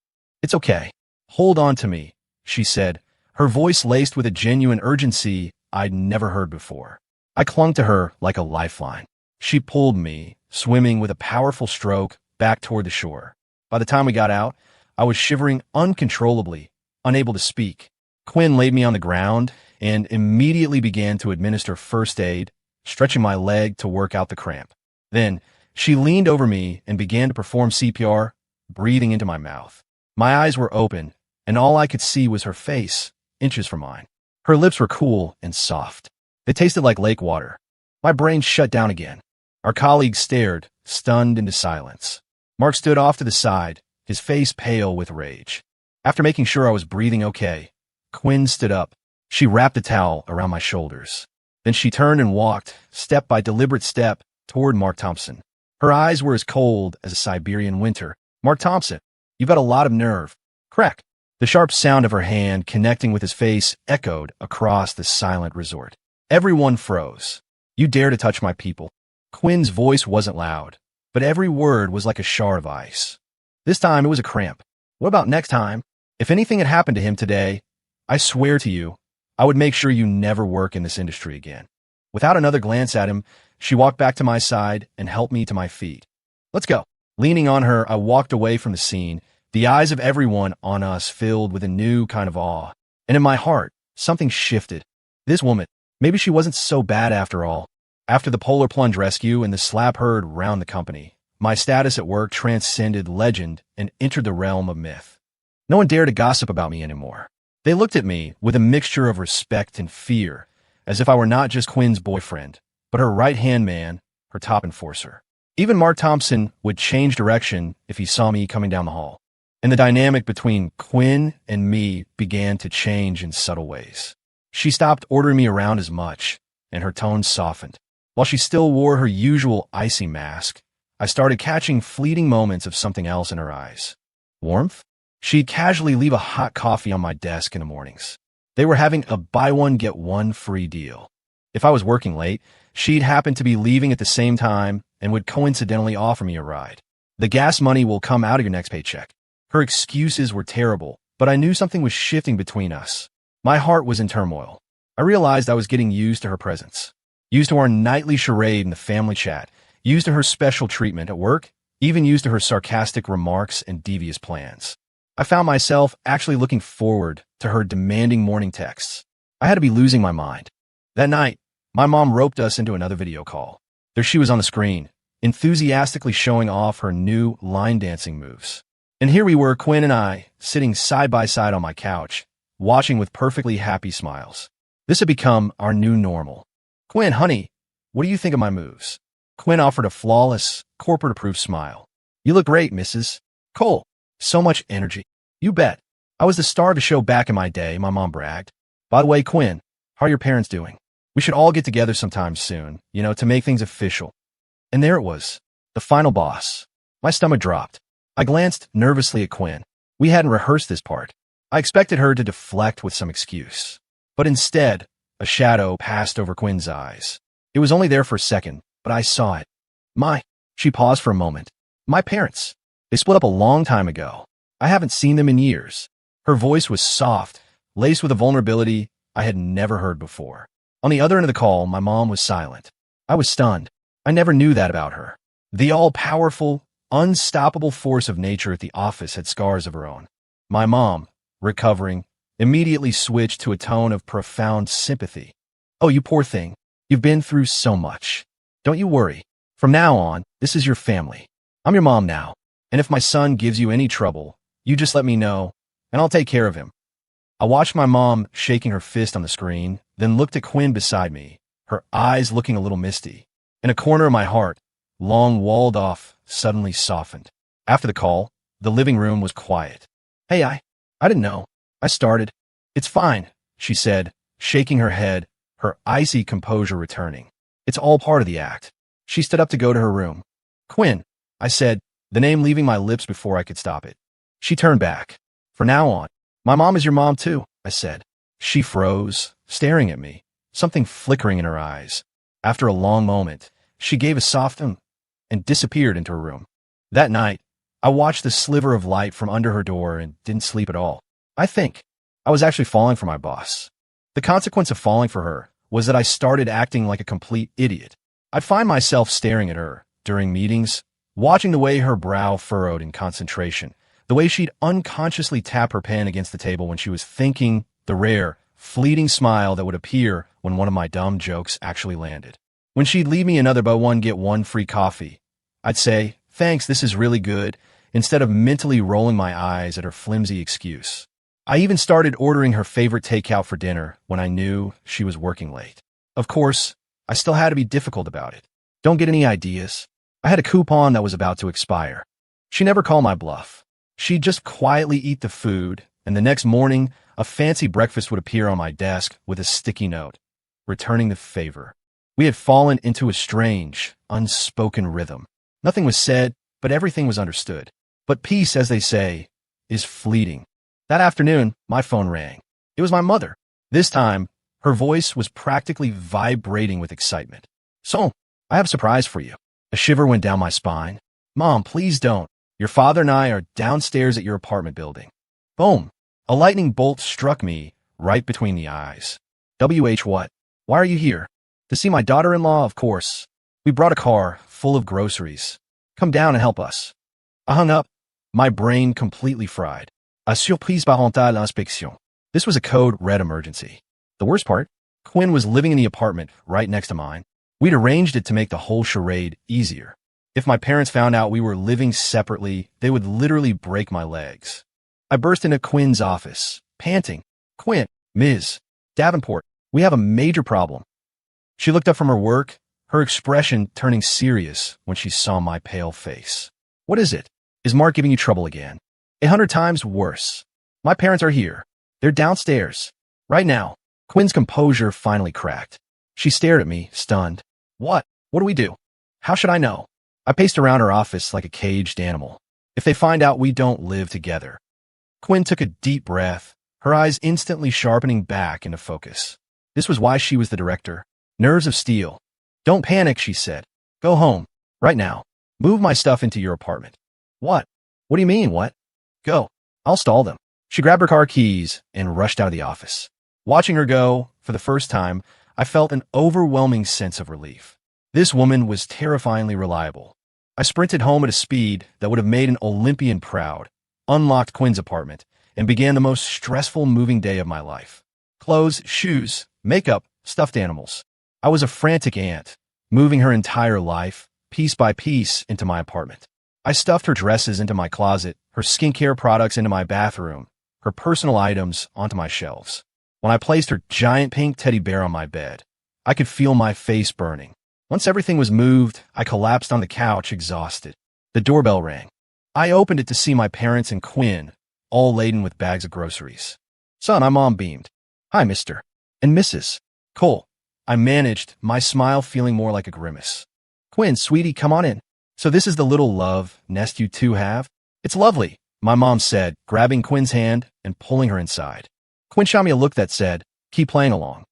"It's okay. Hold on to me," she said, her voice laced with a genuine urgency I'd never heard before. I clung to her like a lifeline. She pulled me, swimming with a powerful stroke, back toward the shore. By the time we got out, I was shivering uncontrollably, unable to speak. Quinn laid me on the ground and immediately began to administer first aid, stretching my leg to work out the cramp. Then, she leaned over me and began to perform CPR, breathing into my mouth. My eyes were open, and all I could see was her face, inches from mine. Her lips were cool and soft. They tasted like lake water. My brain shut down again. Our colleagues stared, stunned into silence. Mark stood off to the side, his face pale with rage. After making sure I was breathing okay, Quinn stood up. She wrapped a towel around my shoulders. Then she turned and walked, step by deliberate step, toward Mark Thompson. Her eyes were as cold as a Siberian winter. "Mark Thompson, you've got a lot of nerve." "Crack." The sharp sound of her hand connecting with his face echoed across the silent resort. Everyone froze. "You dare to touch my people." Quinn's voice wasn't loud, but every word was like a shard of ice. This time it was a cramp. "What about next time? If anything had happened to him today, I swear to you, I would make sure you never work in this industry again." Without another glance at him, she walked back to my side and helped me to my feet. "Let's go." Leaning on her, I walked away from the scene, the eyes of everyone on us filled with a new kind of awe. And in my heart, something shifted. This woman, maybe she wasn't so bad after all. After the polar plunge rescue and the slap heard round the company, my status at work transcended legend and entered the realm of myth. No one dared to gossip about me anymore. They looked at me with a mixture of respect and fear, as if I were not just Quinn's boyfriend, but her right-hand man, her top enforcer. Even Mark Thompson would change direction if he saw me coming down the hall. And the dynamic between Quinn and me began to change in subtle ways. She stopped ordering me around as much, and her tone softened. While she still wore her usual icy mask, I started catching fleeting moments of something else in her eyes. Warmth? She'd casually leave a hot coffee on my desk in the mornings. They were having a buy one, get one free deal. If I was working late, she'd happen to be leaving at the same time and would coincidentally offer me a ride. The gas money will come out of your next paycheck. Her excuses were terrible, but I knew something was shifting between us. My heart was in turmoil. I realized I was getting used to her presence. Used to our nightly charade in the family chat. Used to her special treatment at work. Even used to her sarcastic remarks and devious plans. I found myself actually looking forward to her demanding morning texts. I had to be losing my mind. That night, my mom roped us into another video call. There she was on the screen, enthusiastically showing off her new line dancing moves. And here we were, Quinn and I, sitting side by side on my couch, watching with perfectly happy smiles. This had become our new normal. Quinn, honey, what do you think of my moves? Quinn offered a flawless, corporate-approved smile. You look great, Mrs. Cole. So much energy. You bet. I was the star of the show back in my day, my mom bragged. By the way, Quinn, how are your parents doing? We should all get together sometime soon, to make things official. And there it was, the final boss. My stomach dropped. I glanced nervously at Quinn. We hadn't rehearsed this part. I expected her to deflect with some excuse. But instead, a shadow passed over Quinn's eyes. It was only there for a second, but I saw it. She paused for a moment. My parents. They split up a long time ago. I haven't seen them in years. Her voice was soft, laced with a vulnerability I had never heard before. On the other end of the call, my mom was silent. I was stunned. I never knew that about her. The all-powerful, unstoppable force of nature at the office had scars of her own. My mom, recovering, immediately switched to a tone of profound sympathy. Oh, you poor thing. You've been through so much. Don't you worry. From now on, this is your family. I'm your mom now. And if my son gives you any trouble, you just let me know, and I'll take care of him. I watched my mom shaking her fist on the screen, then looked at Quinn beside me, her eyes looking a little misty. In a corner of my heart, long walled off, suddenly softened. After the call, the living room was quiet. Hey, I didn't know. I started. It's fine, she said, shaking her head, her icy composure returning. It's all part of the act. She stood up to go to her room. Quinn, I said, the name leaving my lips before I could stop it. She turned back. From now on, my mom is your mom too, I said. She froze, staring at me, something flickering in her eyes. After a long moment, she gave a soft and disappeared into her room. That night, I watched the sliver of light from under her door and didn't sleep at all. I think I was actually falling for my boss. The consequence of falling for her was that I started acting like a complete idiot. I'd find myself staring at her during meetings, watching the way her brow furrowed in concentration, the way she'd unconsciously tap her pen against the table when she was thinking, the rare, fleeting smile that would appear when one of my dumb jokes actually landed. When she'd leave me another buy one, get one free coffee, I'd say, thanks, this is really good, instead of mentally rolling my eyes at her flimsy excuse. I even started ordering her favorite takeout for dinner when I knew she was working late. Of course, I still had to be difficult about it. Don't get any ideas. I had a coupon that was about to expire. She never called my bluff. She'd just quietly eat the food, and the next morning, a fancy breakfast would appear on my desk with a sticky note, returning the favor. We had fallen into a strange, unspoken rhythm. Nothing was said, but everything was understood. But peace, as they say, is fleeting. That afternoon, my phone rang. It was my mother. This time, her voice was practically vibrating with excitement. So, I have a surprise for you. A shiver went down my spine. Mom, please don't. Your father and I are downstairs at your apartment building. Boom. A lightning bolt struck me right between the eyes. What? Why are you here? To see my daughter-in-law, of course. We brought a car full of groceries. Come down and help us. I hung up, my brain completely fried. A surprise parentale inspection. This was a code red emergency. The worst part? Quinn was living in the apartment right next to mine. We'd arranged it to make the whole charade easier. If my parents found out we were living separately, they would literally break my legs. I burst into Quinn's office, panting. Quinn, Ms. Davenport, we have a major problem. She looked up from her work, her expression turning serious when she saw my pale face. What is it? Is Mark giving you trouble again? 100 times worse. My parents are here. They're downstairs. Right now. Quinn's composure finally cracked. She stared at me, stunned. What? What do we do? How should I know? I paced around her office like a caged animal. If they find out we don't live together. Quinn took a deep breath, her eyes instantly sharpening back into focus. This was why she was the director. Nerves of steel. Don't panic, she said. Go home. Right now. Move my stuff into your apartment. What? What do you mean, what? Go. I'll stall them. She grabbed her car keys and rushed out of the office. Watching her go, for the first time, I felt an overwhelming sense of relief. This woman was terrifyingly reliable. I sprinted home at a speed that would have made an Olympian proud, unlocked Quinn's apartment, and began the most stressful moving day of my life. Clothes, shoes, makeup, stuffed animals. I was a frantic aunt, moving her entire life, piece by piece, into my apartment. I stuffed her dresses into my closet, her skincare products into my bathroom, her personal items onto my shelves. When I placed her giant pink teddy bear on my bed, I could feel my face burning. Once everything was moved, I collapsed on the couch, exhausted. The doorbell rang. I opened it to see my parents and Quinn, all laden with bags of groceries. Son, my mom beamed. Hi, Mr. and Mrs. Cole. I managed, my smile feeling more like a grimace. Quinn, sweetie, come on in. So this is the little love nest you two have? It's lovely, my mom said, grabbing Quinn's hand and pulling her inside. Quinn shot me a look that said, keep playing along.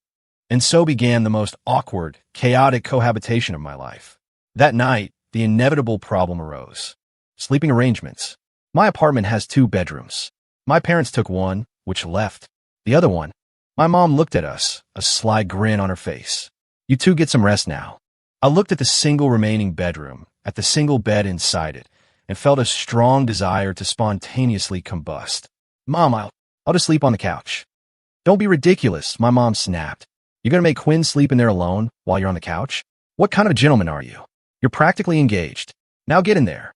And so began the most awkward, chaotic cohabitation of my life. That night, the inevitable problem arose. Sleeping arrangements. My apartment has 2 bedrooms. My parents took one, which left. The other one. My mom looked at us, a sly grin on her face. You two get some rest now. I looked at the single remaining bedroom, at the single bed inside it, and felt a strong desire to spontaneously combust. Mom, I'll just sleep on the couch. Don't be ridiculous, my mom snapped. You're gonna make Quinn sleep in there alone while you're on the couch? What kind of gentleman are you? You're practically engaged. Now get in there.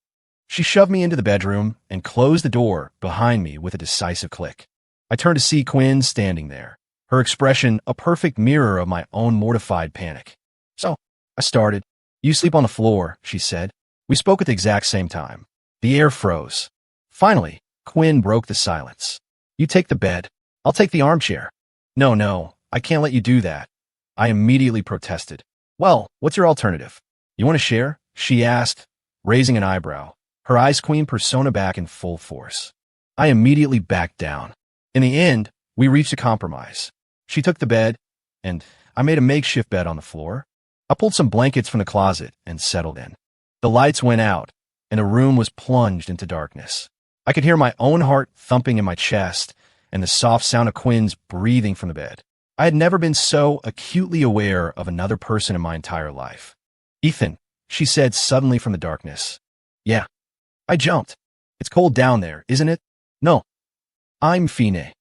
She shoved me into the bedroom and closed the door behind me with a decisive click. I turned to see Quinn standing there, her expression a perfect mirror of my own mortified panic. So, I started. You sleep on the floor, she said. We spoke at the exact same time. The air froze. Finally, Quinn broke the silence. You take the bed. I'll take the armchair. No, I can't let you do that. I immediately protested. Well, what's your alternative? You want to share? She asked, raising an eyebrow, her Ice Queen persona back in full force. I immediately backed down. In the end, we reached a compromise. She took the bed, and I made a makeshift bed on the floor. I pulled some blankets from the closet and settled in. The lights went out, and the room was plunged into darkness. I could hear my own heart thumping in my chest and the soft sound of Quinn's breathing from the bed. I had never been so acutely aware of another person in my entire life. Ethan, she said suddenly from the darkness. Yeah. I jumped. It's cold down there, isn't it? No. I'm Fine.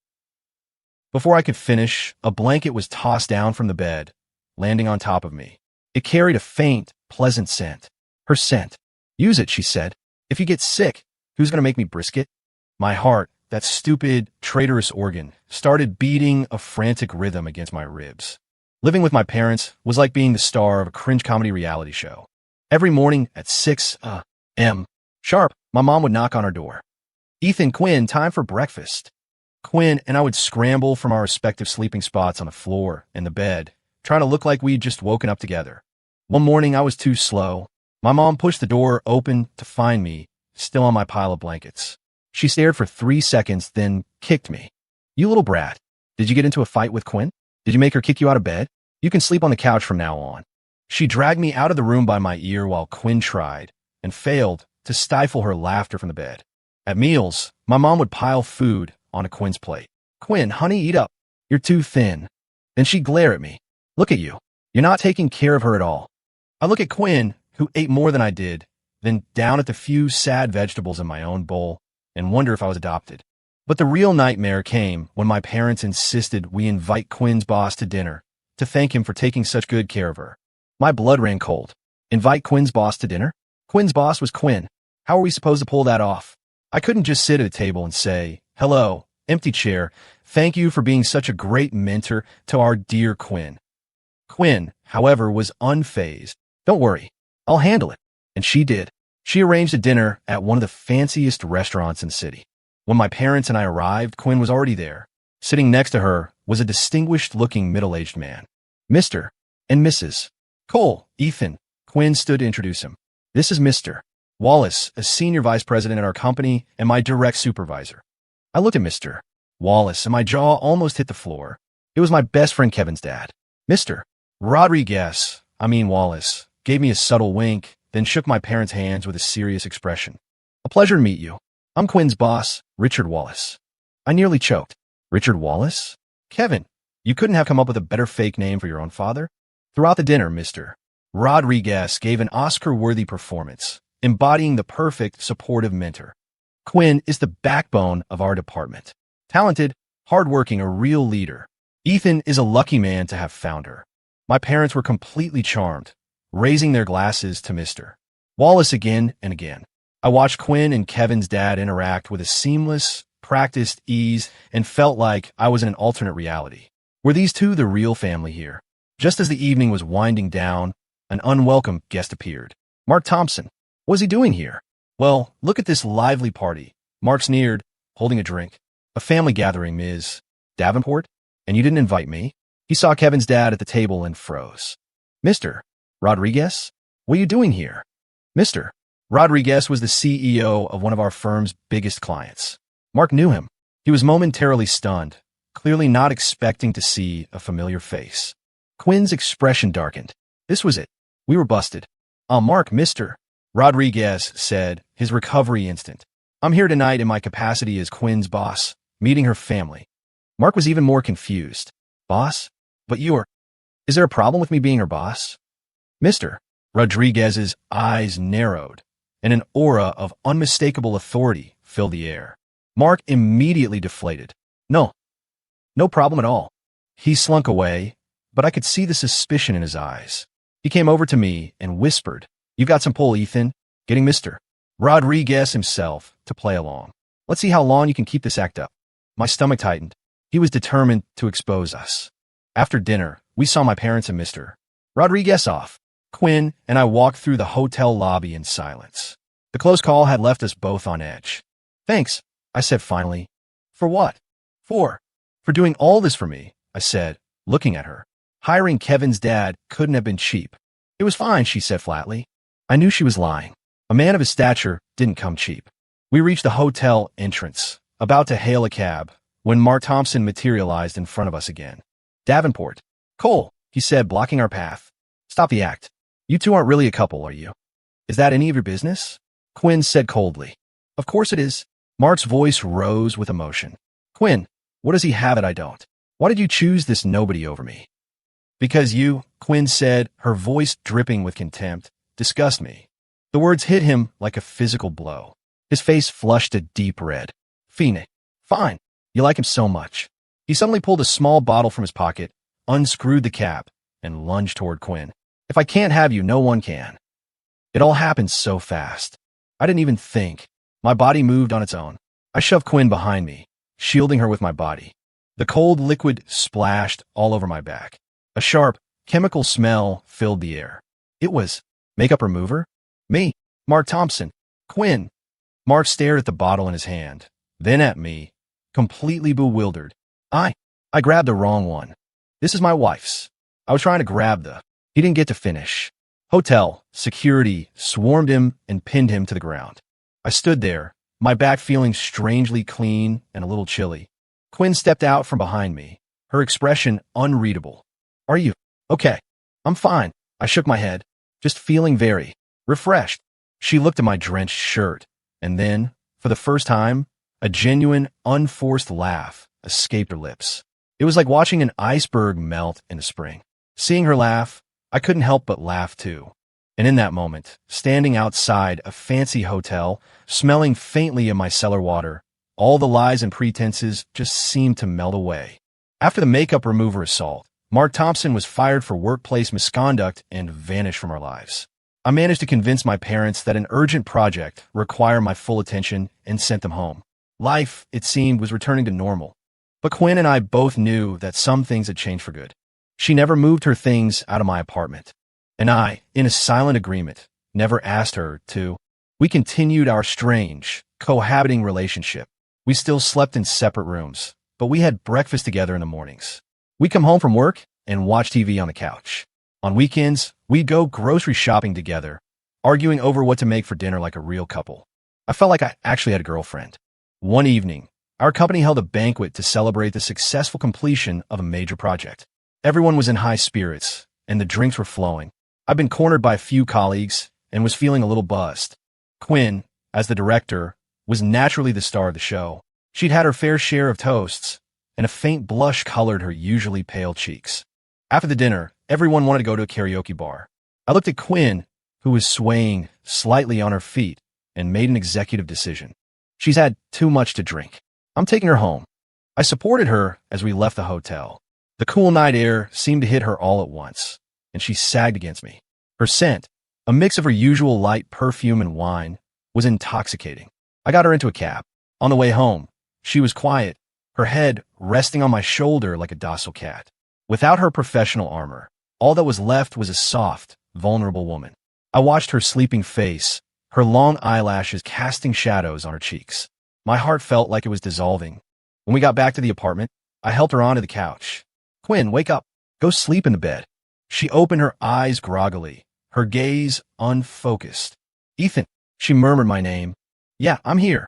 Before I could finish, a blanket was tossed down from the bed, landing on top of me. It carried a faint, pleasant scent. Her scent. Use it, she said. If you get sick, who's going to make me brisket? My heart, that stupid, traitorous organ, started beating a frantic rhythm against my ribs. Living with my parents was like being the star of a cringe comedy reality show. Every morning at 6 a.m. sharp, my mom would knock on our door. Ethan, Quinn, time for breakfast. Quinn and I would scramble from our respective sleeping spots on the floor and the bed, trying to look like we'd just woken up together. One morning, I was too slow. My mom pushed the door open to find me, still on my pile of blankets. She stared for 3 seconds, then kicked me. You little brat. Did you get into a fight with Quinn? Did you make her kick you out of bed? You can sleep on the couch from now on. She dragged me out of the room by my ear while Quinn tried, and failed, to stifle her laughter from the bed. At meals, my mom would pile food onto Quinn's plate. Quinn, honey, eat up. You're too thin. Then she'd glare at me. Look at you. You're not taking care of her at all. I look at Quinn, who ate more than I did, then down at the few sad vegetables in my own bowl, and wonder if I was adopted. But the real nightmare came when my parents insisted we invite Quinn's boss to dinner to thank him for taking such good care of her. My blood ran cold. Invite Quinn's boss to dinner? Quinn's boss was Quinn. How are we supposed to pull that off? I couldn't just sit at a table and say, hello, empty chair, thank you for being such a great mentor to our dear Quinn. Quinn, however, was unfazed. Don't worry, I'll handle it. And she did. She arranged a dinner at one of the fanciest restaurants in the city. When my parents and I arrived, Quinn was already there. Sitting next to her was a distinguished-looking middle-aged man. Mr. and Mrs. Cole, Ethan. Quinn stood to introduce him. This is Mr. Wallace, a senior vice president at our company and my direct supervisor. I looked at Mr. Wallace and my jaw almost hit the floor. It was my best friend Kevin's dad. Mr. Wallace, gave me a subtle wink, then shook my parents' hands with a serious expression. A pleasure to meet you. I'm Quinn's boss, Richard Wallace. I nearly choked. Richard Wallace? Kevin, you couldn't have come up with a better fake name for your own father? Throughout the dinner, Mr. Rodriguez gave an Oscar-worthy performance, embodying the perfect supportive mentor. Quinn is the backbone of our department. Talented, hardworking, a real leader. Ethan is a lucky man to have found her. My parents were completely charmed, raising their glasses to Mr. Wallace again and again. I watched Quinn and Kevin's dad interact with a seamless, practiced ease and felt like I was in an alternate reality. Were these two the real family here? Just as the evening was winding down, an unwelcome guest appeared. Mark Thompson. What was he doing here? Well, look at this lively party. Mark sneered, holding a drink. A family gathering, Ms. Davenport? And you didn't invite me? He saw Kevin's dad at the table and froze. Mr. Rodriguez? What are you doing here? Mr. Rodriguez was the CEO of one of our firm's biggest clients. Mark knew him. He was momentarily stunned, clearly not expecting to see a familiar face. Quinn's expression darkened. This was it. We were busted. Mark, Mr. Rodriguez said, his recovery instant. I'm here tonight in my capacity as Quinn's boss, meeting her family. Mark was even more confused. Boss? But is there a problem with me being her boss? Mr. Rodriguez's eyes narrowed, and an aura of unmistakable authority filled the air. Mark immediately deflated. No problem at all. He slunk away, but I could see the suspicion in his eyes. He came over to me and whispered, "You've got some pull, Ethan," getting Mr. Rodriguez himself to play along. "Let's see how long you can keep this act up." My stomach tightened. He was determined to expose us. After dinner, we saw my parents and Mr. Rodriguez off. Quinn and I walked through the hotel lobby in silence. The close call had left us both on edge. "Thanks," I said finally. "For what?" For doing all this for me," I said, looking at her. Hiring Kevin's dad couldn't have been cheap. "It was fine," she said flatly. I knew she was lying. A man of his stature didn't come cheap. We reached the hotel entrance, about to hail a cab, when Mark Thompson materialized in front of us again. "Davenport. Cole," he said, blocking our path. "Stop the act. You two aren't really a couple, are you?" "Is that any of your business?" Quinn said coldly. "Of course it is." Mark's voice rose with emotion. "Quinn, what does he have that I don't? Why did you choose this nobody over me?" "Because you," Quinn said, her voice dripping with contempt, "disgust me." The words hit him like a physical blow. His face flushed a deep red. "Phoenix. Fine. You like him so much." He suddenly pulled a small bottle from his pocket, unscrewed the cap, and lunged toward Quinn. "If I can't have you, no one can." It all happened so fast. I didn't even think. My body moved on its own. I shoved Quinn behind me, shielding her with my body. The cold liquid splashed all over my back. A sharp, chemical smell filled the air. It was makeup remover? Me, Mark Thompson, Quinn. Mark stared at the bottle in his hand, then at me, completely bewildered. I grabbed the wrong one. "This is my wife's." I was trying to grab He didn't get to finish. Hotel security swarmed him and pinned him to the ground. I stood there, my back feeling strangely clean and a little chilly. Quinn stepped out from behind me, her expression unreadable. "Are you okay?" "I'm fine." I shook my head, just feeling very refreshed. She looked at my drenched shirt, and then, for the first time, a genuine, unforced laugh escaped her lips. It was like watching an iceberg melt in the spring. Seeing her laugh, I couldn't help but laugh too. And in that moment, standing outside a fancy hotel, smelling faintly of my cellar water, all the lies and pretenses just seemed to melt away. After the makeup remover assault, Mark Thompson was fired for workplace misconduct and vanished from our lives. I managed to convince my parents that an urgent project required my full attention and sent them home. Life, it seemed, was returning to normal. But Quinn and I both knew that some things had changed for good. She never moved her things out of my apartment. And I, in a silent agreement, never asked her to. We continued our strange, cohabiting relationship. We still slept in separate rooms, but we had breakfast together in the mornings. We'd come home from work and watch TV on the couch. On weekends, we'd go grocery shopping together, arguing over what to make for dinner like a real couple. I felt like I actually had a girlfriend. One evening, our company held a banquet to celebrate the successful completion of a major project. Everyone was in high spirits, and the drinks were flowing. I'd been cornered by a few colleagues and was feeling a little buzzed. Quinn, as the director, was naturally the star of the show. She'd had her fair share of toasts, and a faint blush colored her usually pale cheeks. After the dinner, everyone wanted to go to a karaoke bar. I looked at Quinn, who was swaying slightly on her feet, and made an executive decision. She's had too much to drink. I'm taking her home. I supported her as we left the hotel. The cool night air seemed to hit her all at once, and she sagged against me. Her scent, a mix of her usual light perfume and wine, was intoxicating. I got her into a cab. On the way home, she was quiet, her head resting on my shoulder like a docile cat. Without her professional armor, all that was left was a soft, vulnerable woman. I watched her sleeping face, her long eyelashes casting shadows on her cheeks. My heart felt like it was dissolving. When we got back to the apartment, I helped her onto the couch. Quinn, wake up. Go sleep in the bed. She opened her eyes groggily, her gaze unfocused. Ethan, she murmured my name. Yeah, I'm here.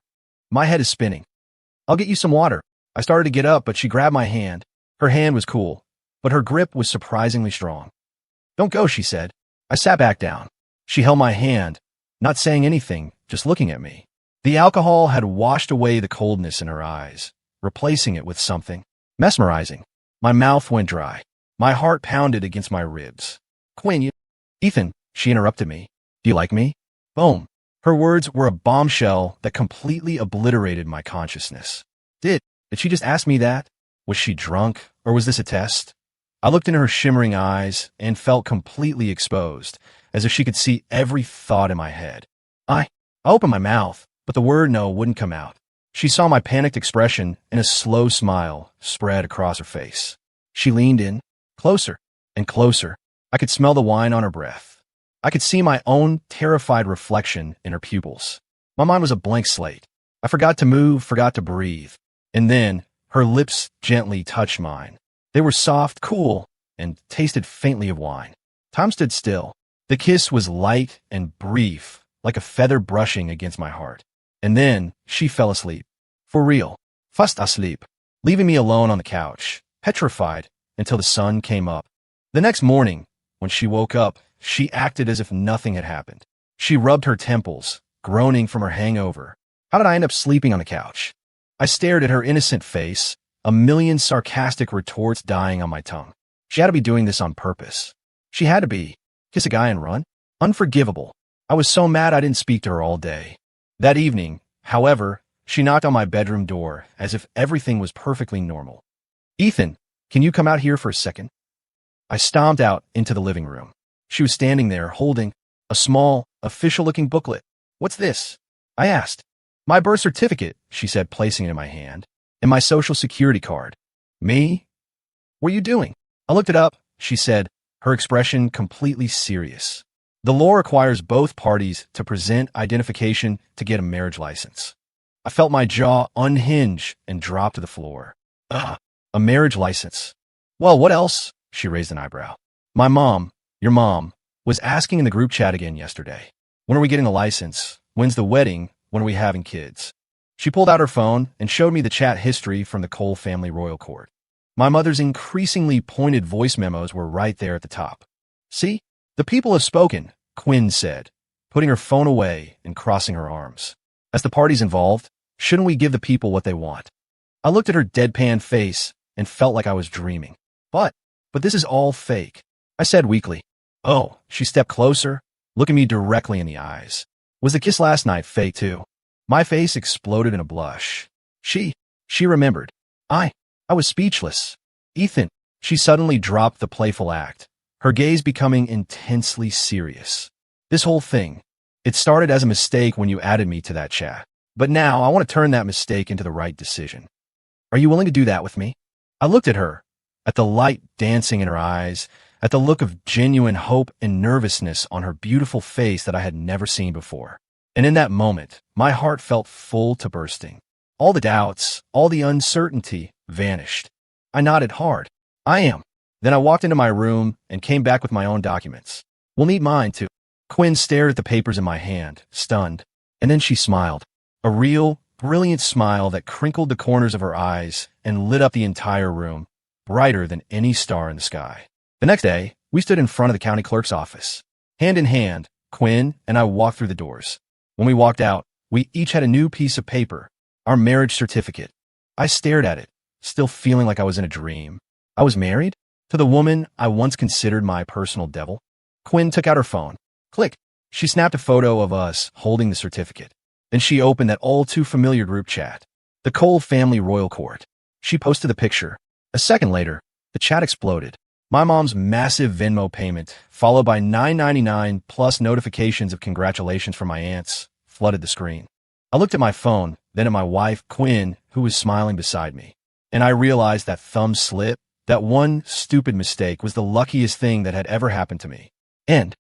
My head is spinning. I'll get you some water. I started to get up, but she grabbed my hand. Her hand was cool, but her grip was surprisingly strong. Don't go, she said. I sat back down. She held my hand, not saying anything, just looking at me. The alcohol had washed away the coldness in her eyes, replacing it with something mesmerizing. My mouth went dry. My heart pounded against my ribs. Quinn, Ethan, she interrupted me. Do you like me? Boom. Her words were a bombshell that completely obliterated my consciousness. Did she just ask me that? Was she drunk, or was this a test? I looked into her shimmering eyes and felt completely exposed, as if she could see every thought in my head. I opened my mouth, but the word no wouldn't come out. She saw my panicked expression, and a slow smile spread across her face. She leaned in, closer and closer. I could smell the wine on her breath. I could see my own terrified reflection in her pupils. My mind was a blank slate. I forgot to move, forgot to breathe. And then her lips gently touched mine. They were soft, cool, and tasted faintly of wine. Time stood still. The kiss was light and brief, like a feather brushing against my heart. And then she fell asleep. For real. Fast asleep. Leaving me alone on the couch, petrified, until the sun came up. The next morning, when she woke up, she acted as if nothing had happened. She rubbed her temples, groaning from her hangover. How did I end up sleeping on the couch? I stared at her innocent face, a million sarcastic retorts dying on my tongue. She had to be doing this on purpose. She had to be. Kiss a guy and run? Unforgivable. I was so mad I didn't speak to her all day. That evening, however, she knocked on my bedroom door as if everything was perfectly normal. Ethan, can you come out here for a second? I stomped out into the living room. She was standing there holding a small, official-looking booklet. What's this? I asked. My birth certificate, she said, placing it in my hand, and my social security card. Me? What are you doing? I looked it up, she said, her expression completely serious. The law requires both parties to present identification to get a marriage license. I felt my jaw unhinge and drop to the floor. Ugh, a marriage license. Well, what else? She raised an eyebrow. My mom, your mom, was asking in the group chat again yesterday. When are we getting a license? When's the wedding? When are we having kids? She pulled out her phone and showed me the chat history from the Cole family royal court. My mother's increasingly pointed voice memos were right there at the top. See? The people have spoken, Quinn said, putting her phone away and crossing her arms. As the parties involved, shouldn't we give the people what they want? I looked at her deadpan face and felt like I was dreaming. But this is all fake, I said weakly. Oh, she stepped closer, looking me directly in the eyes. Was the kiss last night fake too? My face exploded in a blush. She remembered. I was speechless. Ethan, she suddenly dropped the playful act, her gaze becoming intensely serious. This whole thing, it started as a mistake when you added me to that chat. But now I want to turn that mistake into the right decision. Are you willing to do that with me? I looked at her, at the light dancing in her eyes, at the look of genuine hope and nervousness on her beautiful face that I had never seen before. And in that moment, my heart felt full to bursting. All the doubts, all the uncertainty vanished. I nodded hard. I am. Then I walked into my room and came back with my own documents. We'll need mine too. Quinn stared at the papers in my hand, stunned, and then she smiled. A real, brilliant smile that crinkled the corners of her eyes and lit up the entire room, brighter than any star in the sky. The next day, we stood in front of the county clerk's office. Hand in hand, Quinn and I walked through the doors. When we walked out, we each had a new piece of paper, our marriage certificate. I stared at it, still feeling like I was in a dream. I was married to the woman I once considered my personal devil. Quinn took out her phone. Click. She snapped a photo of us holding the certificate. Then she opened that all too familiar group chat. The Cole family royal court. She posted the picture. A second later, the chat exploded. My mom's massive Venmo payment, followed by $9.99 plus notifications of congratulations from my aunts, flooded the screen. I looked at my phone, then at my wife, Quinn, who was smiling beside me. And I realized that thumb slip, that one stupid mistake, was the luckiest thing that had ever happened to me. End.